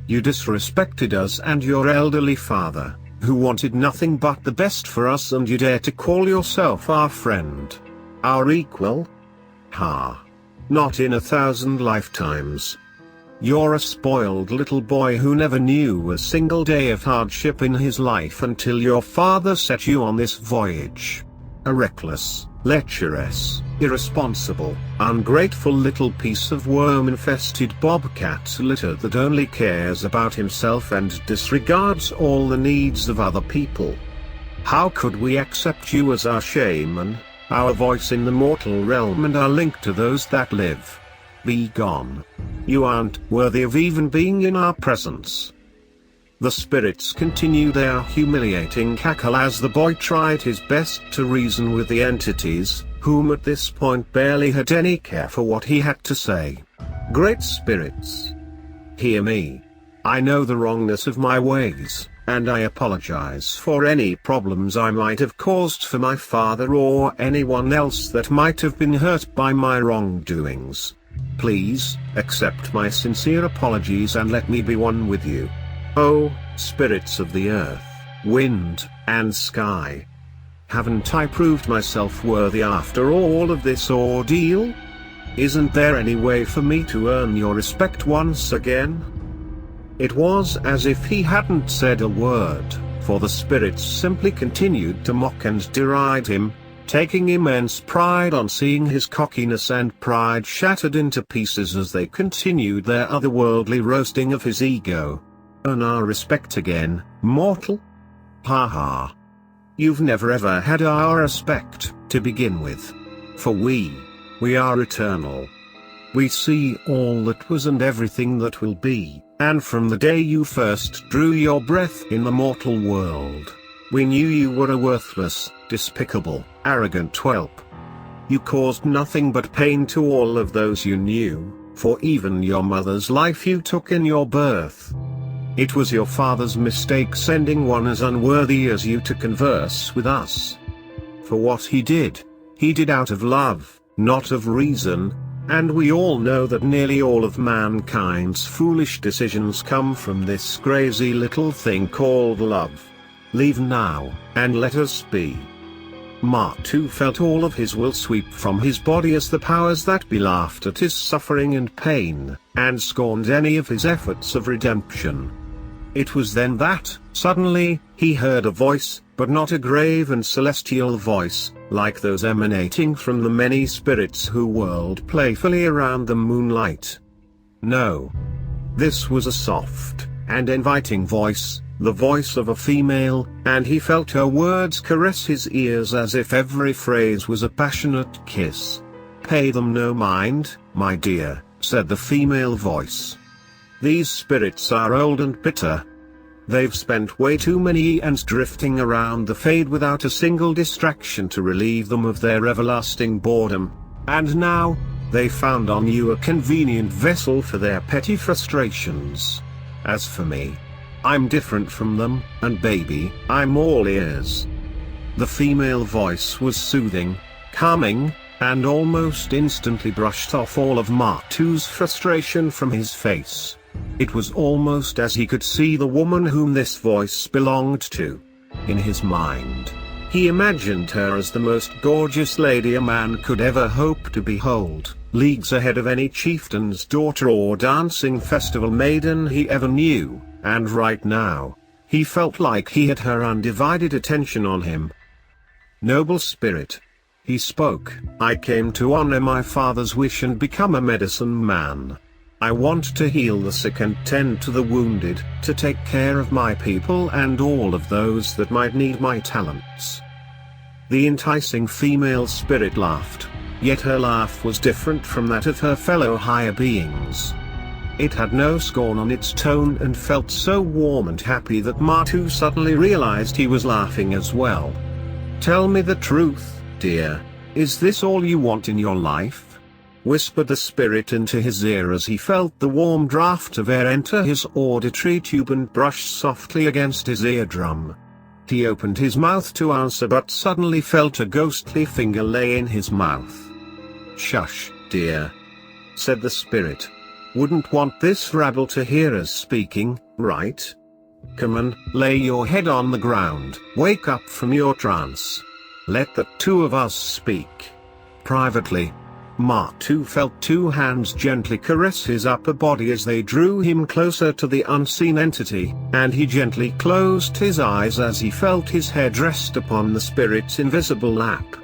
You disrespected us and your elderly father, who wanted nothing but the best for us, and you dare to call yourself our friend? Our equal? Ha! Not in 1,000 lifetimes. You're a spoiled little boy who never knew a single day of hardship in his life until your father set you on this voyage. A reckless, lecherous, irresponsible, ungrateful little piece of worm-infested bobcat litter that only cares about himself and disregards all the needs of other people. How could we accept you as our shaman, our voice in the mortal realm and our link to those that live? Be gone. You aren't worthy of even being in our presence. The spirits continue their humiliating cackle as the boy tried his best to reason with the entities, whom at this point barely had any care for what he had to say. Great spirits, hear me. I know the wrongness of my ways, and I apologize for any problems I might have caused for my father or anyone else that might have been hurt by my wrongdoings. Please, accept my sincere apologies and let me be one with you. Oh, spirits of the earth, wind, and sky. Haven't I proved myself worthy after all of this ordeal? Isn't there any way for me to earn your respect once again? It was as if he hadn't said a word, for the spirits simply continued to mock and deride him, taking immense pride on seeing his cockiness and pride shattered into pieces as they continued their otherworldly roasting of his ego. Earn our respect again, mortal? Ha ha. You've never ever had our respect, to begin with. For we are eternal. We see all that was and everything that will be, and from the day you first drew your breath in the mortal world, we knew you were a worthless, despicable, arrogant whelp. You caused nothing but pain to all of those you knew, for even your mother's life you took in your birth. It was your father's mistake sending one as unworthy as you to converse with us. For what he did out of love, not of reason, and we all know that nearly all of mankind's foolish decisions come from this crazy little thing called love. Leave now, and let us be. Martu felt all of his will sweep from his body as the powers that be laughed at his suffering and pain, and scorned any of his efforts of redemption. It was then that, suddenly, he heard a voice, but not a grave and celestial voice, like those emanating from the many spirits who whirled playfully around the moonlight. No. This was a soft and inviting voice, the voice of a female, and he felt her words caress his ears as if every phrase was a passionate kiss. Pay them no mind, my dear, said the female voice. These spirits are old and bitter. They've spent way too many eons drifting around the fade without a single distraction to relieve them of their everlasting boredom, and now, they found on you a convenient vessel for their petty frustrations. As for me, I'm different from them, and baby, I'm all ears. The female voice was soothing, calming, and almost instantly brushed off all of Martu's frustration from his face. It was almost as he could see the woman whom this voice belonged to. In his mind, he imagined her as the most gorgeous lady a man could ever hope to behold, leagues ahead of any chieftain's daughter or dancing festival maiden he ever knew, and right now, he felt like he had her undivided attention on him. Noble spirit, he spoke, I came to honor my father's wish and become a medicine man. I want to heal the sick and tend to the wounded, to take care of my people and all of those that might need my talents. The enticing female spirit laughed, yet her laugh was different from that of her fellow higher beings. It had no scorn on its tone and felt so warm and happy that Martu suddenly realized he was laughing as well. Tell me the truth, dear, is this all you want in your life? Whispered the spirit into his ear as he felt the warm draft of air enter his auditory tube and brush softly against his eardrum. He opened his mouth to answer but suddenly felt a ghostly finger lay in his mouth. Shush, dear, said the spirit. Wouldn't want this rabble to hear us speaking, right? Come on, lay your head on the ground, wake up from your trance. Let the two of us speak. Privately, Martu felt two hands gently caress his upper body as they drew him closer to the unseen entity, and he gently closed his eyes as he felt his head rest upon the spirit's invisible lap.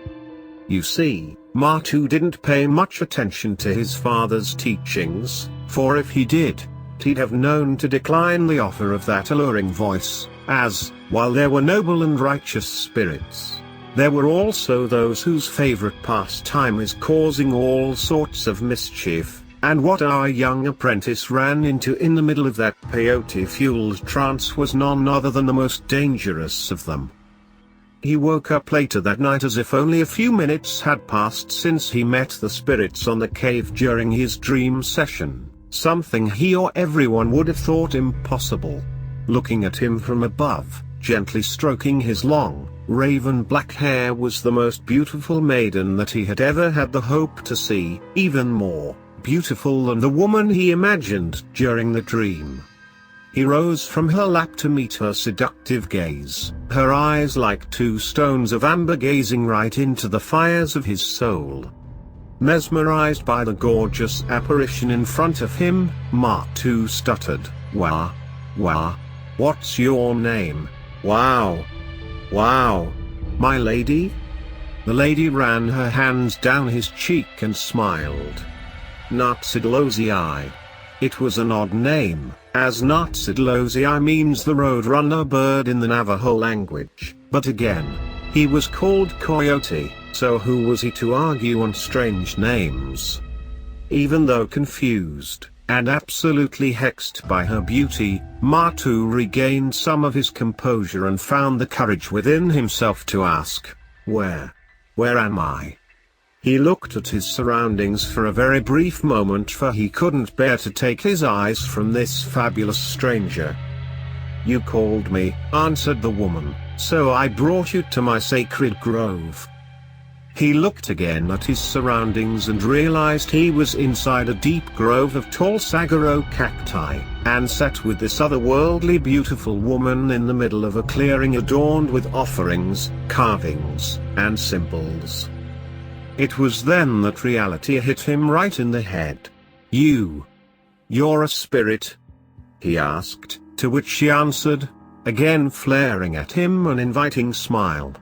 You see, Matu didn't pay much attention to his father's teachings, for if he did, he'd have known to decline the offer of that alluring voice, as, while there were noble and righteous spirits, there were also those whose favorite pastime is causing all sorts of mischief, and what our young apprentice ran into in the middle of that peyote-fueled trance was none other than the most dangerous of them. He woke up later that night as if only a few minutes had passed since he met the spirits on the cave during his dream session, something he or everyone would have thought impossible. Looking at him from above, gently stroking his long, raven black hair was the most beautiful maiden that he had ever had the hope to see, even more beautiful than the woman he imagined during the dream. He rose from her lap to meet her seductive gaze, her eyes like two stones of amber gazing right into the fires of his soul. Mesmerized by the gorgeous apparition in front of him, Matu stuttered, "Wah. What's your name? Wow. My lady?" The lady ran her hands down his cheek and smiled. Natsidlozii. It was an odd name, as Natsidlozii means the roadrunner bird in the Navajo language, but again, he was called Coyote, so who was he to argue on strange names? Even though confused, and absolutely hexed by her beauty, Matu regained some of his composure and found the courage within himself to ask, Where am I?" He looked at his surroundings for a very brief moment, for he couldn't bear to take his eyes from this fabulous stranger. "You called me," answered the woman, "so I brought you to my sacred grove." He looked again at his surroundings and realized he was inside a deep grove of tall saguaro cacti, and sat with this otherworldly beautiful woman in the middle of a clearing adorned with offerings, carvings, and symbols. It was then that reality hit him right in the head. You're a spirit?" he asked, to which she answered, again flaring at him an inviting smile.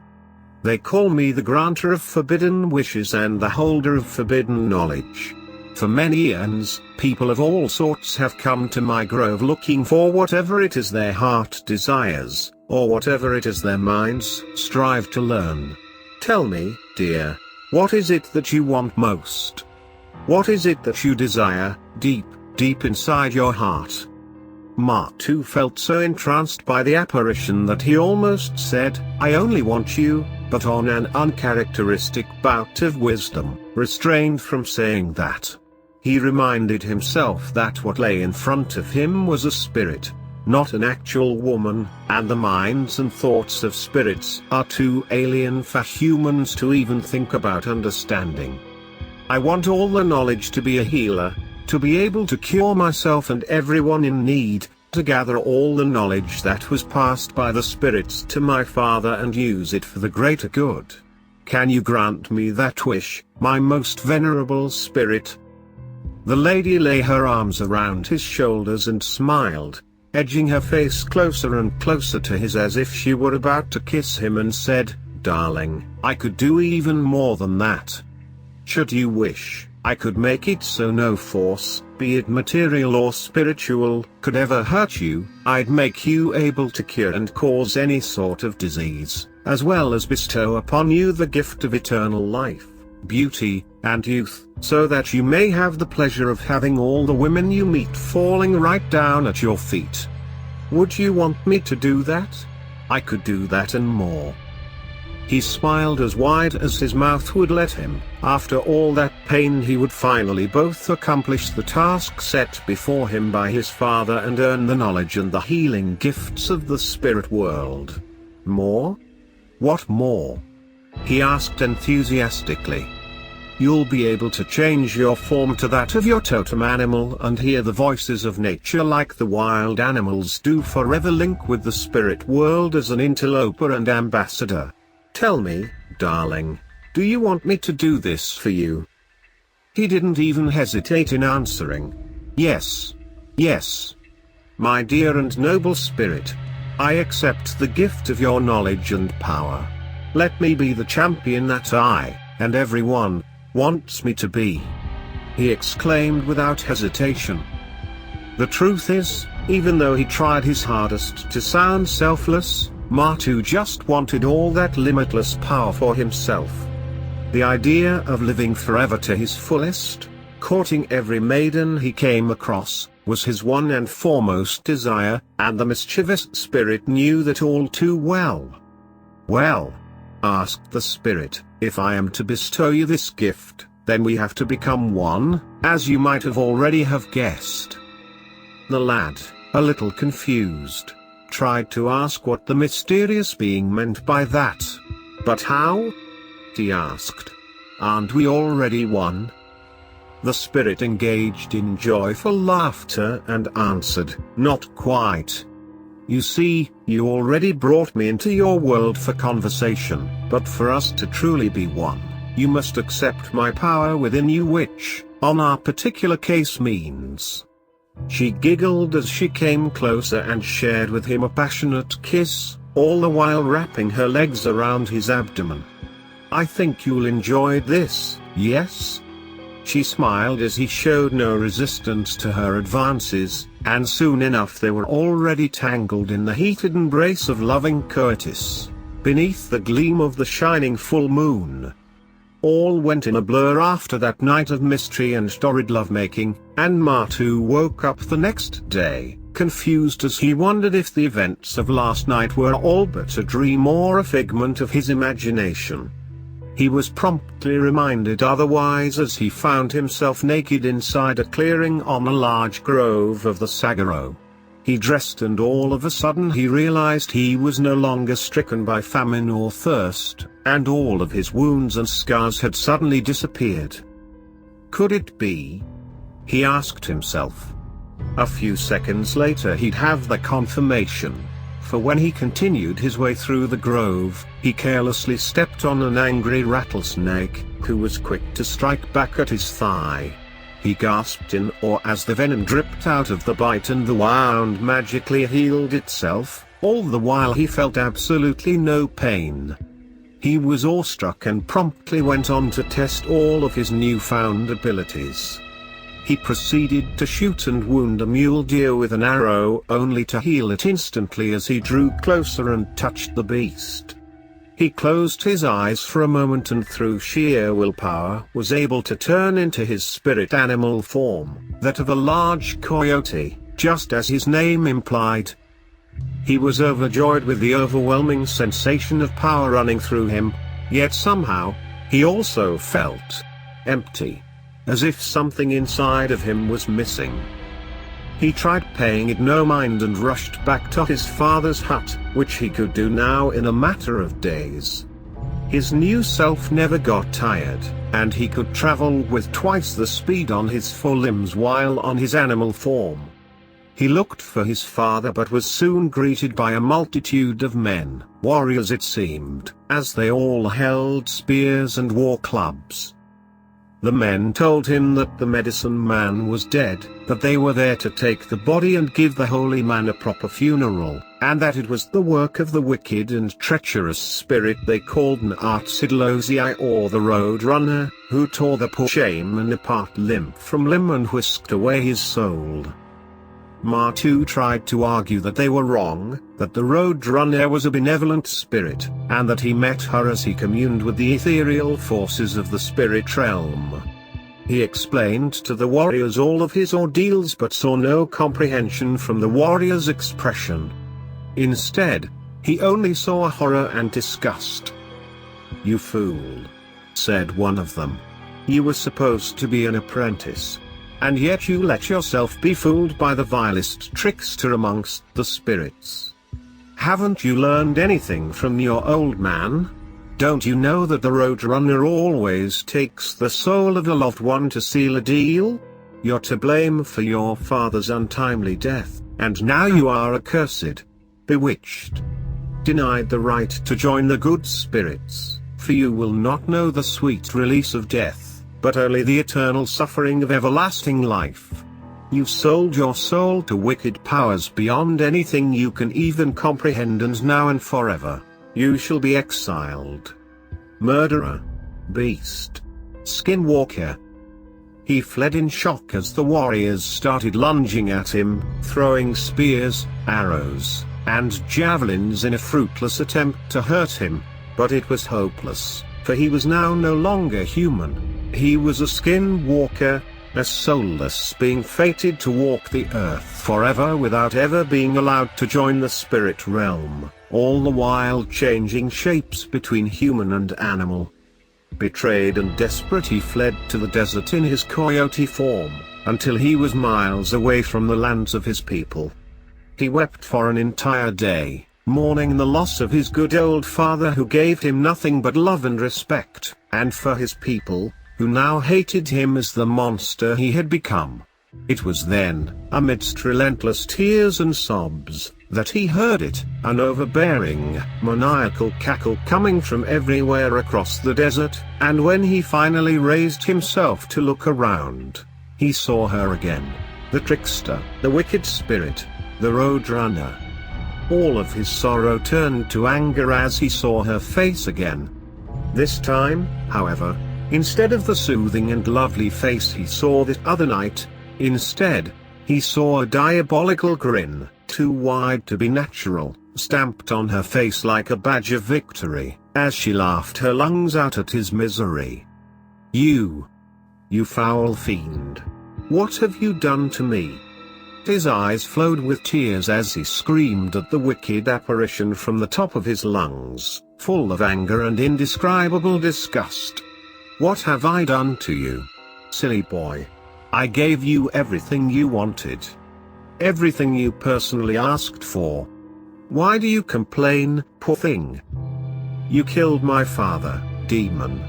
"They call me the granter of forbidden wishes and the holder of forbidden knowledge. For many eons, people of all sorts have come to my grove looking for whatever it is their heart desires, or whatever it is their minds strive to learn. Tell me, dear, what is it that you want most? What is it that you desire, deep inside your heart?" Matu felt so entranced by the apparition that he almost said, "I only want you," but on an uncharacteristic bout of wisdom, restrained from saying that. He reminded himself that what lay in front of him was a spirit, not an actual woman, and the minds and thoughts of spirits are too alien for humans to even think about understanding. "I want all the knowledge to be a healer, to be able to cure myself and everyone in need, to gather all the knowledge that was passed by the spirits to my father and use it for the greater good. Can you grant me that wish, my most venerable spirit?" The lady lay her arms around his shoulders and smiled, edging her face closer and closer to his as if she were about to kiss him, and said, "Darling, I could do even more than that. Should you wish, I could make it so no force, be it material or spiritual, could ever hurt you. I'd make you able to cure and cause any sort of disease, as well as bestow upon you the gift of eternal life, beauty, and youth, so that you may have the pleasure of having all the women you meet falling right down at your feet. Would you want me to do that? I could do that and more." He smiled as wide as his mouth would let him. After all that pain, he would finally both accomplish the task set before him by his father and earn the knowledge and the healing gifts of the spirit world. More? What more? He asked enthusiastically. "You'll be able to change your form to that of your totem animal and hear the voices of nature like the wild animals do, forever link with the spirit world as an interloper and ambassador. Tell me, darling, do you want me to do this for you?" He didn't even hesitate in answering. Yes. My dear and noble spirit, I accept the gift of your knowledge and power. Let me be the champion that I, and everyone wants me to be," he exclaimed without hesitation. The truth is, even though he tried his hardest to sound selfless, Martu just wanted all that limitless power for himself. The idea of living forever to his fullest, courting every maiden he came across, was his one and foremost desire, and the mischievous spirit knew that all too well. "Well," asked the spirit, "if I am to bestow you this gift, then we have to become one, as you might have already have guessed." The lad, a little confused, tried to ask what the mysterious being meant by that. "But how?" he asked. "Aren't we already one?" The spirit engaged in joyful laughter and answered, "Not quite. You see, you already brought me into your world for conversation, but for us to truly be one, you must accept my power within you, which, on our particular case, means..." She giggled as she came closer and shared with him a passionate kiss, all the while wrapping her legs around his abdomen. "I think you'll enjoy this, yes?" She smiled as he showed no resistance to her advances, and soon enough they were already tangled in the heated embrace of loving coitus, beneath the gleam of the shining full moon. All went in a blur after that night of mystery and torrid lovemaking, and Martu woke up the next day, confused as he wondered if the events of last night were all but a dream or a figment of his imagination. He was promptly reminded otherwise as he found himself naked inside a clearing on a large grove of the Sagaro. He dressed and all of a sudden he realized he was no longer stricken by famine or thirst, and all of his wounds and scars had suddenly disappeared. Could it be? He asked himself. A few seconds later he'd have the confirmation, for when he continued his way through the grove, he carelessly stepped on an angry rattlesnake, who was quick to strike back at his thigh. He gasped in awe as the venom dripped out of the bite and the wound magically healed itself, all the while he felt absolutely no pain. He was awestruck and promptly went on to test all of his newfound abilities. He proceeded to shoot and wound a mule deer with an arrow only to heal it instantly as he drew closer and touched the beast. He closed his eyes for a moment and through sheer willpower was able to turn into his spirit animal form, that of a large coyote, just as his name implied. He was overjoyed with the overwhelming sensation of power running through him, yet somehow, he also felt empty, as if something inside of him was missing. He tried paying it no mind and rushed back to his father's hut, which he could do now in a matter of days. His new self never got tired, and he could travel with twice the speed on his four limbs while on his animal form. He looked for his father but was soon greeted by a multitude of men, warriors it seemed, as they all held spears and war clubs. The men told him that the medicine man was dead, that they were there to take the body and give the holy man a proper funeral, and that it was the work of the wicked and treacherous spirit they called N'Artsidlozii or the Road Runner, who tore the poor shaman apart limb from limb and whisked away his soul. Martu tried to argue that they were wrong, that the Road Runner was a benevolent spirit, and that he met her as he communed with the ethereal forces of the spirit realm. He explained to the warriors all of his ordeals but saw no comprehension from the warriors' expression. Instead, he only saw horror and disgust. "You fool," said one of them. "You were supposed to be an apprentice. And yet you let yourself be fooled by the vilest trickster amongst the spirits. Haven't you learned anything from your old man? Don't you know that the Roadrunner always takes the soul of a loved one to seal a deal? You're to blame for your father's untimely death, and now you are accursed, bewitched, denied the right to join the good spirits, for you will not know the sweet release of death, but only the eternal suffering of everlasting life. You've sold your soul to wicked powers beyond anything you can even comprehend, and now and forever, you shall be exiled. Murderer. beast. Skinwalker. He fled in shock as the warriors started lunging at him, throwing spears, arrows, and javelins in a fruitless attempt to hurt him. But it was hopeless, for he was now no longer human. He was a Skinwalker, a soulless being fated to walk the earth forever without ever being allowed to join the spirit realm, all the while changing shapes between human and animal. Betrayed and desperate, he fled to the desert in his coyote form, until he was miles away from the lands of his people. He wept for an entire day, mourning the loss of his good old father who gave him nothing but love and respect, and for his people, who now hated him as the monster he had become. It was then, amidst relentless tears and sobs, that he heard it, an overbearing, maniacal cackle coming from everywhere across the desert, and when he finally raised himself to look around, he saw her again. The trickster, the wicked spirit, the roadrunner. All of his sorrow turned to anger as he saw her face again. This time, however, instead of the soothing and lovely face he saw that other night, instead, he saw a diabolical grin, too wide to be natural, stamped on her face like a badge of victory, as she laughed her lungs out at his misery. You foul fiend. What have you done to me?" His eyes flowed with tears as he screamed at the wicked apparition from the top of his lungs, full of anger and indescribable disgust. "What have I done to you? Silly boy. I gave you everything you wanted. Everything you personally asked for. Why do you complain, poor thing? You killed my father, demon."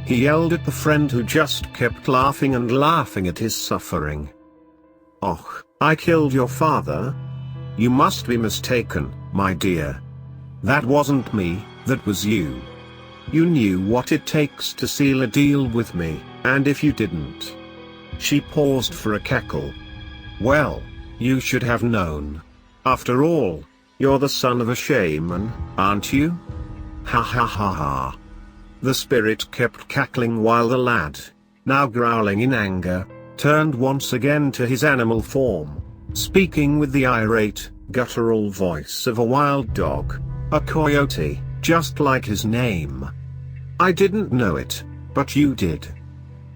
He yelled at the friend who just kept laughing and laughing at his suffering. "Oh, I killed your father? You must be mistaken, my dear. That wasn't me, that was you. You knew what it takes to seal a deal with me, and if you didn't..." She paused for a cackle. "Well, you should have known. After all, you're the son of a shaman, aren't you? Ha ha ha ha." The spirit kept cackling while the lad, now growling in anger, turned once again to his animal form, speaking with the irate, guttural voice of a wild dog, a coyote, just like his name. "I didn't know it, but you did.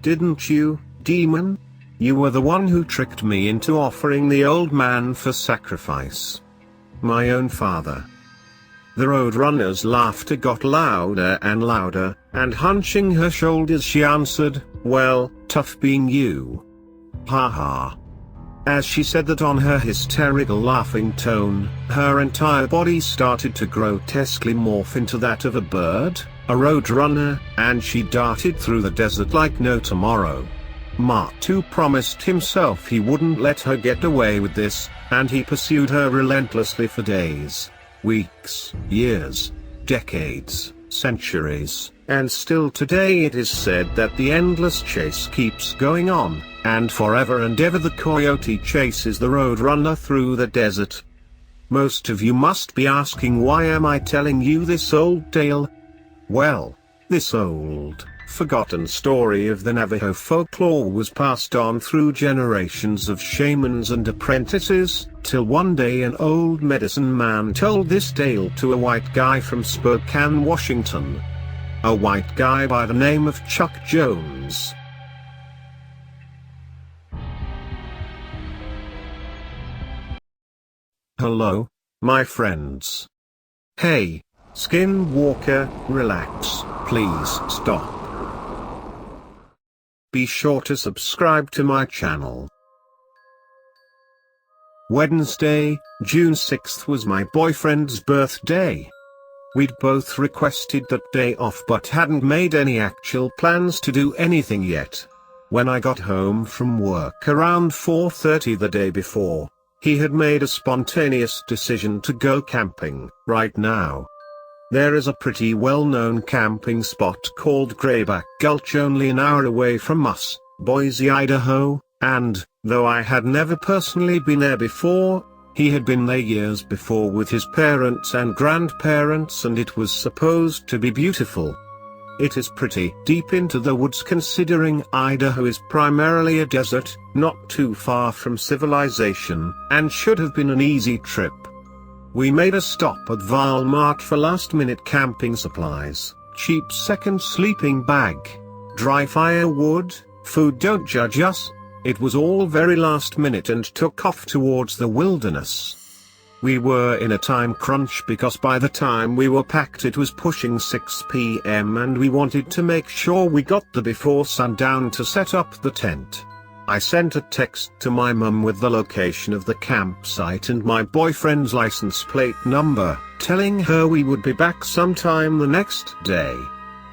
Didn't you, demon? You were the one who tricked me into offering the old man for sacrifice. My own father." The roadrunner's laughter got louder and louder, and hunching her shoulders she answered, "Well, tough being you. Ha ha." As she said that on her hysterical laughing tone, her entire body started to grotesquely morph into that of a bird, a roadrunner, and she darted through the desert like no tomorrow. Mark II promised himself he wouldn't let her get away with this, and he pursued her relentlessly for days, weeks, years, decades, centuries, and still today it is said that the endless chase keeps going on, and forever and ever the coyote chases the roadrunner through the desert. Most of you must be asking, why am I telling you this old tale? Well, this old, forgotten story of the Navajo folklore was passed on through generations of shamans and apprentices, till one day an old medicine man told this tale to a white guy from Spokane, Washington. A white guy by the name of Chuck Jones. Hello, my friends. Hey, Skinwalker, relax, please stop. Be sure to subscribe to my channel. Wednesday, June 6th was my boyfriend's birthday. We'd both requested that day off but hadn't made any actual plans to do anything yet. When I got home from work around 4:30 the day before, he had made a spontaneous decision to go camping right now. There is a pretty well-known camping spot called Grayback Gulch only an hour away from us, Boise, Idaho, and, though I had never personally been there before, he had been there years before with his parents and grandparents, and it was supposed to be beautiful. It is pretty deep into the woods considering Idaho is primarily a desert, not too far from civilization, and should have been an easy trip. We made a stop at Walmart for last-minute camping supplies, cheap second sleeping bag, dry firewood, food. Don't judge us. It was all very last minute and took off towards the wilderness. We were in a time crunch because by the time we were packed it was pushing 6 p.m. and we wanted to make sure we got there before sundown to set up the tent. I sent a text to my mum with the location of the campsite and my boyfriend's license plate number, telling her we would be back sometime the next day.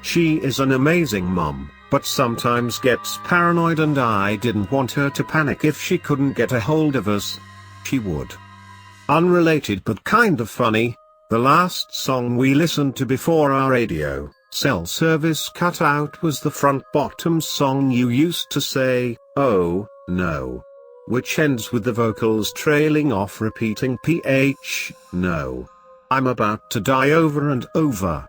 She is an amazing mum, but sometimes gets paranoid and I didn't want her to panic if she couldn't get a hold of us. She would. Unrelated but kind of funny, the last song we listened to before our radio cell service cut out was the front bottom song you used to say, "Oh, no," which ends with the vocals trailing off repeating no. I'm about to die over and over.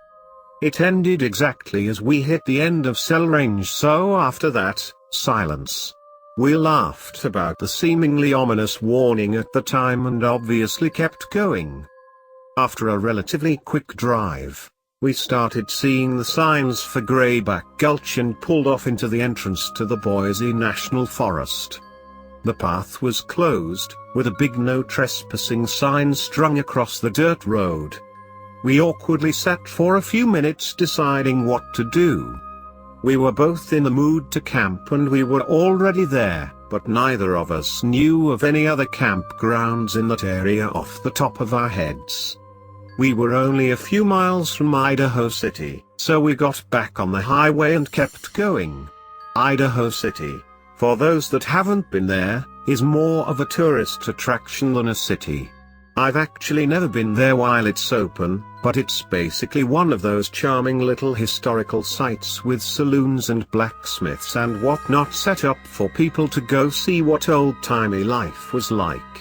It ended exactly as we hit the end of cell range, so after that, silence. We laughed about the seemingly ominous warning at the time and obviously kept going. After a relatively quick drive, we started seeing the signs for Grayback Gulch and pulled off into the entrance to the Boise National Forest. The path was closed, with a big no trespassing sign strung across the dirt road. We awkwardly sat for a few minutes deciding what to do. We were both in the mood to camp and we were already there, but neither of us knew of any other campgrounds in that area off the top of our heads. We were only a few miles from Idaho City, so we got back on the highway and kept going. Idaho City, for those that haven't been there, is more of a tourist attraction than a city. I've actually never been there while it's open, but it's basically one of those charming little historical sites with saloons and blacksmiths and whatnot set up for people to go see what old-timey life was like.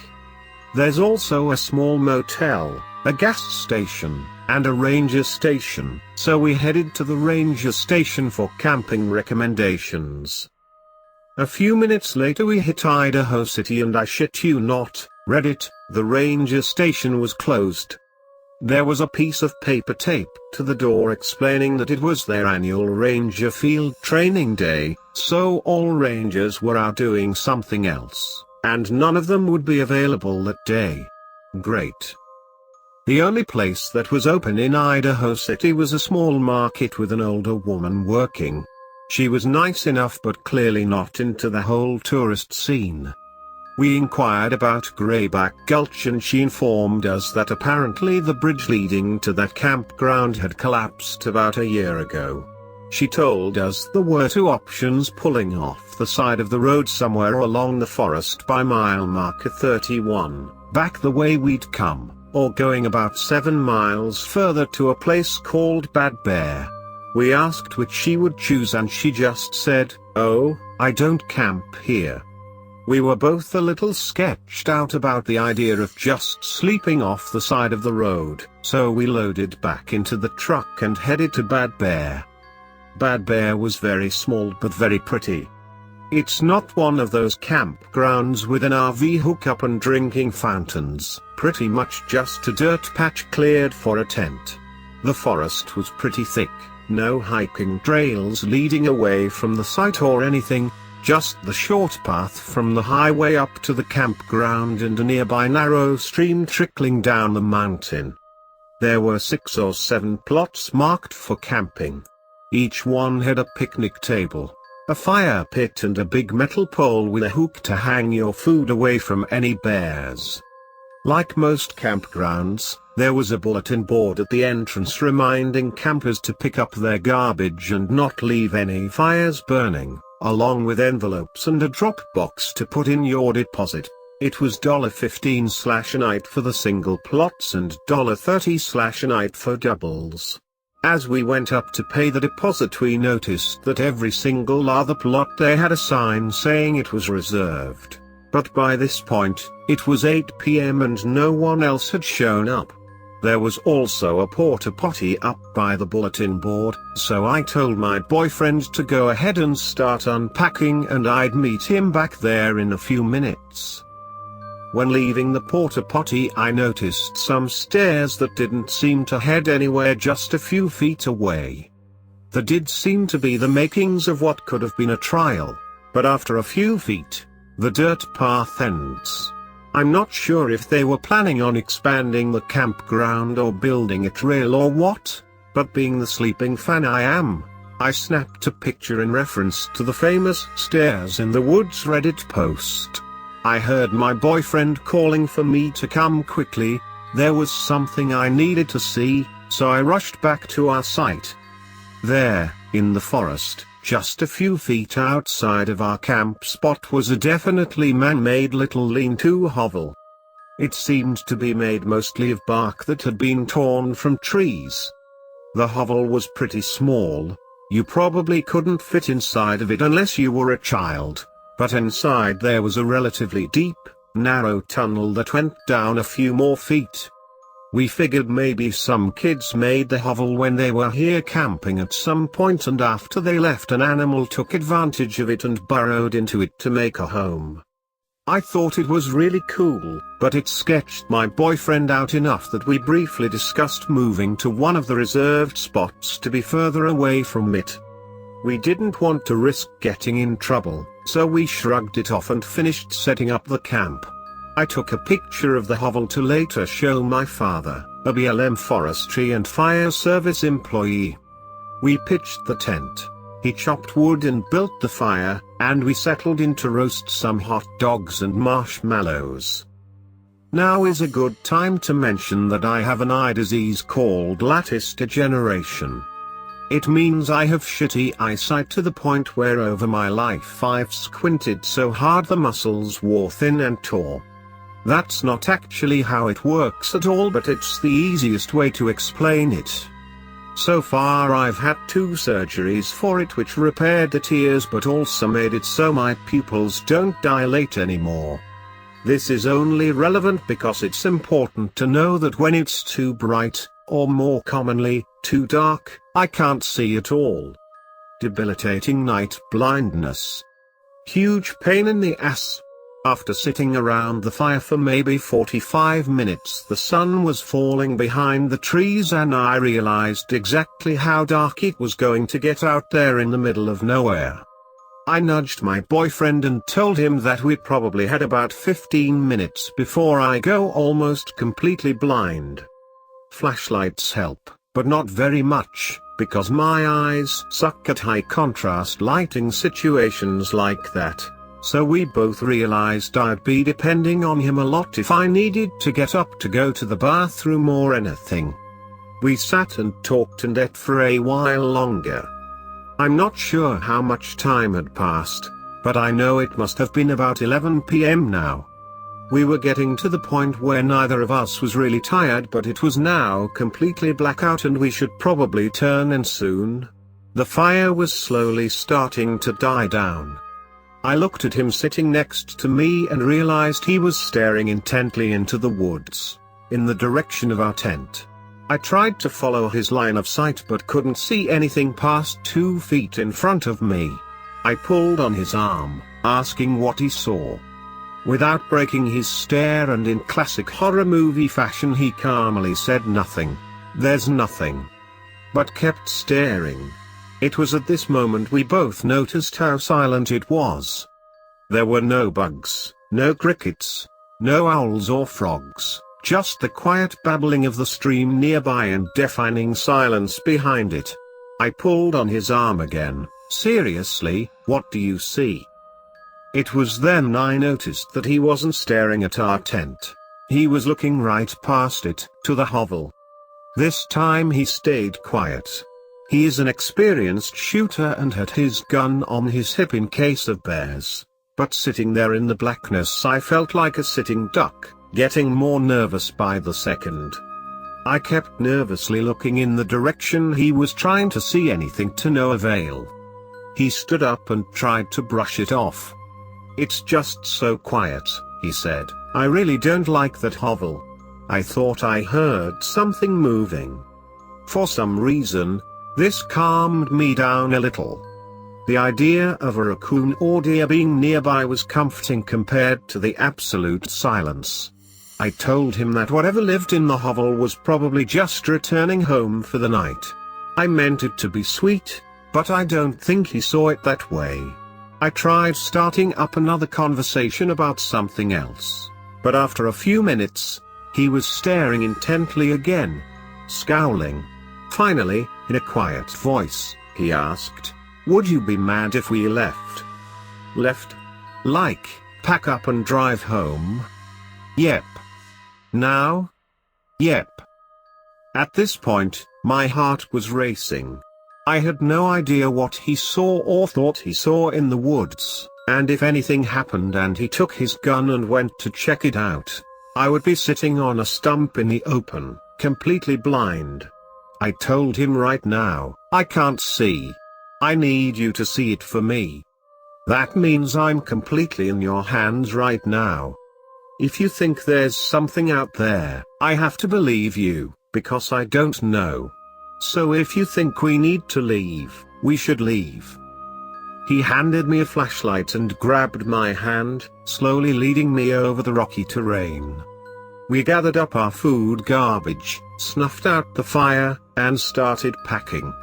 There's also a small motel, a gas station, and a ranger station, so we headed to the ranger station for camping recommendations. A few minutes later we hit Idaho City and I shit you not, Reddit, the ranger station was closed. There was a piece of paper taped to the door explaining that it was their annual ranger field training day, so all rangers were out doing something else, and none of them would be available that day. Great. The only place that was open in Idaho City was a small market with an older woman working. She was nice enough but clearly not into the whole tourist scene. We inquired about Grayback Gulch and she informed us that apparently the bridge leading to that campground had collapsed about a year ago. She told us there were two options: pulling off the side of the road somewhere along the forest by mile marker 31, back the way we'd come, or going about 7 miles further to a place called Bad Bear. We asked which she would choose and she just said, "Oh, I don't camp here." We were both a little sketched out about the idea of just sleeping off the side of the road, so we loaded back into the truck and headed to Bad Bear. Bad Bear was very small but very pretty. It's not one of those campgrounds with an RV hookup and drinking fountains, pretty much just a dirt patch cleared for a tent. The forest was pretty thick, no hiking trails leading away from the site or anything, just the short path from the highway up to the campground and a nearby narrow stream trickling down the mountain. There were 6 or 7 plots marked for camping. Each one had a picnic table, a fire pit and a big metal pole with a hook to hang your food away from any bears. Like most campgrounds, there was a bulletin board at the entrance reminding campers to pick up their garbage and not leave any fires burning, along with envelopes and a drop box to put in your deposit. It was $15 a night for the single plots and $30 a night for doubles. As we went up to pay the deposit we noticed that every single other plot there had a sign saying it was reserved. But by this point, it was 8 p.m. and no one else had shown up. There was also a porta potty up by the bulletin board, so I told my boyfriend to go ahead and start unpacking and I'd meet him back there in a few minutes. When leaving the porta potty I noticed some stairs that didn't seem to head anywhere just a few feet away. There did seem to be the makings of what could have been a trial, but after a few feet, the dirt path ends. I'm not sure if they were planning on expanding the campground or building it real or what, but being the sleeping fan I am, I snapped a picture in reference to the famous stairs in the woods Reddit post. I heard my boyfriend calling for me to come quickly. There was something I needed to see, so I rushed back to our site. There, in the forest, just a few feet outside of our camp spot was a definitely man-made little lean-to hovel. It seemed to be made mostly of bark that had been torn from trees. The hovel was pretty small. You probably couldn't fit inside of it unless you were a child. But inside there was a relatively deep, narrow tunnel that went down a few more feet. We figured maybe some kids made the hovel when they were here camping at some point and after they left an animal took advantage of it and burrowed into it to make a home. I thought it was really cool, but it sketched my boyfriend out enough that we briefly discussed moving to one of the reserved spots to be further away from it. We didn't want to risk getting in trouble, so we shrugged it off and finished setting up the camp. I took a picture of the hovel to later show my father, a BLM forestry and fire service employee. We pitched the tent. He chopped wood and built the fire, and we settled in to roast some hot dogs and marshmallows. Now is a good time to mention that I have an eye disease called lattice degeneration. It means I have shitty eyesight to the point where over my life I've squinted so hard the muscles wore thin and tore. That's not actually how it works at all, but it's the easiest way to explain it. So far I've had 2 surgeries for it which repaired the tears but also made it so my pupils don't dilate anymore. This is only relevant because it's important to know that when it's too bright, or more commonly, too dark, I can't see at all. Debilitating night blindness. Huge pain in the ass. After sitting around the fire for maybe 45 minutes, the sun was falling behind the trees and I realized exactly how dark it was going to get out there in the middle of nowhere. I nudged my boyfriend and told him that we probably had about 15 minutes before I go almost completely blind. Flashlights help, but not very much, because my eyes suck at high contrast lighting situations like that. So we both realized I'd be depending on him a lot if I needed to get up to go to the bathroom or anything. We sat and talked and ate for a while longer. I'm not sure how much time had passed, but I know it must have been about 11 p.m. now. We were getting to the point where neither of us was really tired, but it was now completely blackout and we should probably turn in soon. The fire was slowly starting to die down. I looked at him sitting next to me and realized he was staring intently into the woods, in the direction of our tent. I tried to follow his line of sight but couldn't see anything past 2 feet in front of me. I pulled on his arm, asking what he saw. Without breaking his stare and in classic horror movie fashion he calmly said nothing. There's nothing. But kept staring. It was at this moment we both noticed how silent it was. There were no bugs, no crickets, no owls or frogs, just the quiet babbling of the stream nearby and deafening silence behind it. I pulled on his arm again. Seriously, what do you see? It was then I noticed that he wasn't staring at our tent. He was looking right past it, to the hovel. This time he stayed quiet. He is an experienced shooter and had his gun on his hip in case of bears. But sitting there in the blackness I felt like a sitting duck, getting more nervous by the second. I kept nervously looking in the direction he was trying to see, anything to no avail. He stood up and tried to brush it off. It's just so quiet, he said. I really don't like that hovel. I thought I heard something moving. For some reason, this calmed me down a little. The idea of a raccoon or deer being nearby was comforting compared to the absolute silence. I told him that whatever lived in the hovel was probably just returning home for the night. I meant it to be sweet, but I don't think he saw it that way. I tried starting up another conversation about something else, but after a few minutes, he was staring intently again, scowling. Finally, in a quiet voice, he asked, "Would you be mad if we left?" Left? Like, pack up and drive home? Yep. Now? Yep. At this point, my heart was racing. I had no idea what he saw or thought he saw in the woods, and if anything happened and he took his gun and went to check it out, I would be sitting on a stump in the open, completely blind. I told him right now, I can't see. I need you to see it for me. That means I'm completely in your hands right now. If you think there's something out there, I have to believe you, because I don't know. So if you think we need to leave, we should leave. He handed me a flashlight and grabbed my hand, slowly leading me over the rocky terrain. We gathered up our food garbage, snuffed out the fire, and started packing.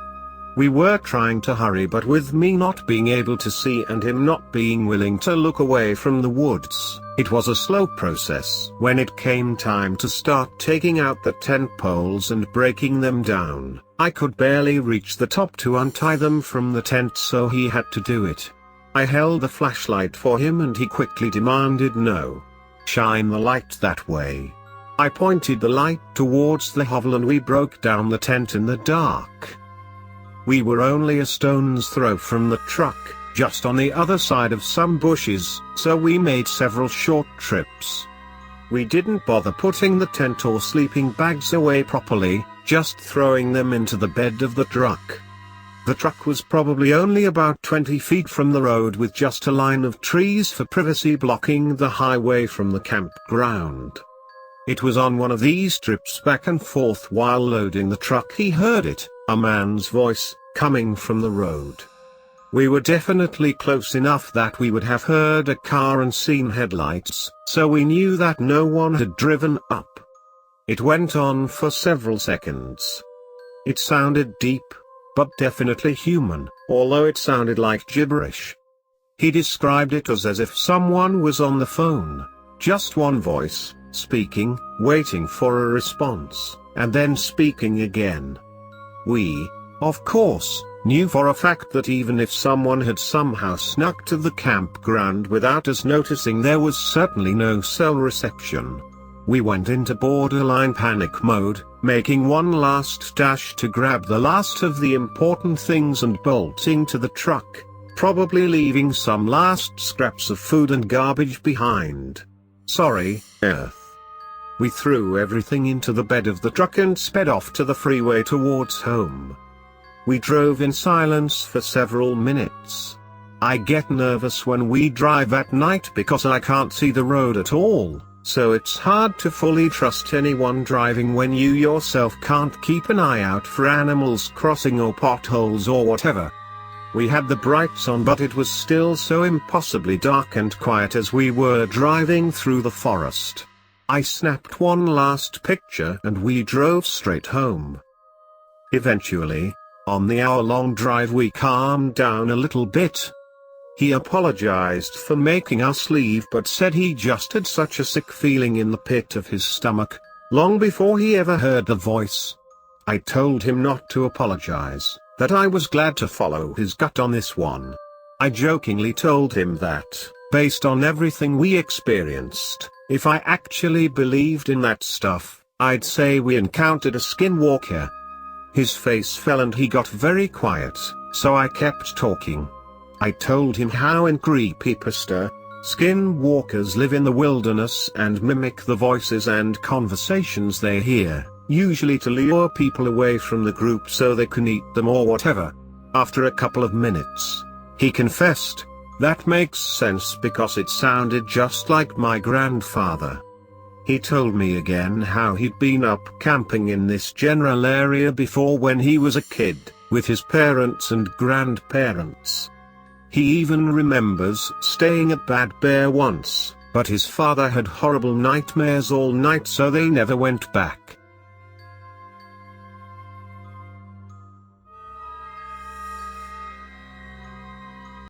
We were trying to hurry, but with me not being able to see and him not being willing to look away from the woods, it was a slow process. When it came time to start taking out the tent poles and breaking them down, I could barely reach the top to untie them from the tent, so he had to do it. I held the flashlight for him and he quickly demanded, "No. Shine the light that way." I pointed the light towards the hovel and we broke down the tent in the dark. We were only a stone's throw from the truck, just on the other side of some bushes, so we made several short trips. We didn't bother putting the tent or sleeping bags away properly, just throwing them into the bed of the truck. The truck was probably only about 20 feet from the road, with just a line of trees for privacy blocking the highway from the campground. It was on one of these trips back and forth while loading the truck he heard it, a man's voice, coming from the road. We were definitely close enough that we would have heard a car and seen headlights, so we knew that no one had driven up. It went on for several seconds. It sounded deep, but definitely human, although it sounded like gibberish. He described it as if someone was on the phone, just one voice, speaking, waiting for a response, and then speaking again. We, of course, knew for a fact that even if someone had somehow snuck to the campground without us noticing, there was certainly no cell reception. We went into borderline panic mode, making one last dash to grab the last of the important things and bolting to the truck, probably leaving some last scraps of food and garbage behind. Sorry, Earth. We threw everything into the bed of the truck and sped off to the freeway towards home. We drove in silence for several minutes. I get nervous when we drive at night because I can't see the road at all, so it's hard to fully trust anyone driving when you yourself can't keep an eye out for animals crossing or potholes or whatever. We had the brights on, but it was still so impossibly dark and quiet as we were driving through the forest. I snapped one last picture and we drove straight home. Eventually, on the hour-long drive, we calmed down a little bit. He apologized for making us leave, but said he just had such a sick feeling in the pit of his stomach, long before he ever heard the voice. I told him not to apologize, that I was glad to follow his gut on this one. I jokingly told him that, based on everything we experienced, if I actually believed in that stuff, I'd say we encountered a skinwalker. His face fell and he got very quiet, so I kept talking. I told him how in creepypasta, skinwalkers live in the wilderness and mimic the voices and conversations they hear, usually to lure people away from the group so they can eat them or whatever. After a couple of minutes, he confessed, "That makes sense because it sounded just like my grandfather." He told me again how he'd been up camping in this general area before when he was a kid, with his parents and grandparents. He even remembers staying at Bad Bear once, but his father had horrible nightmares all night, so they never went back.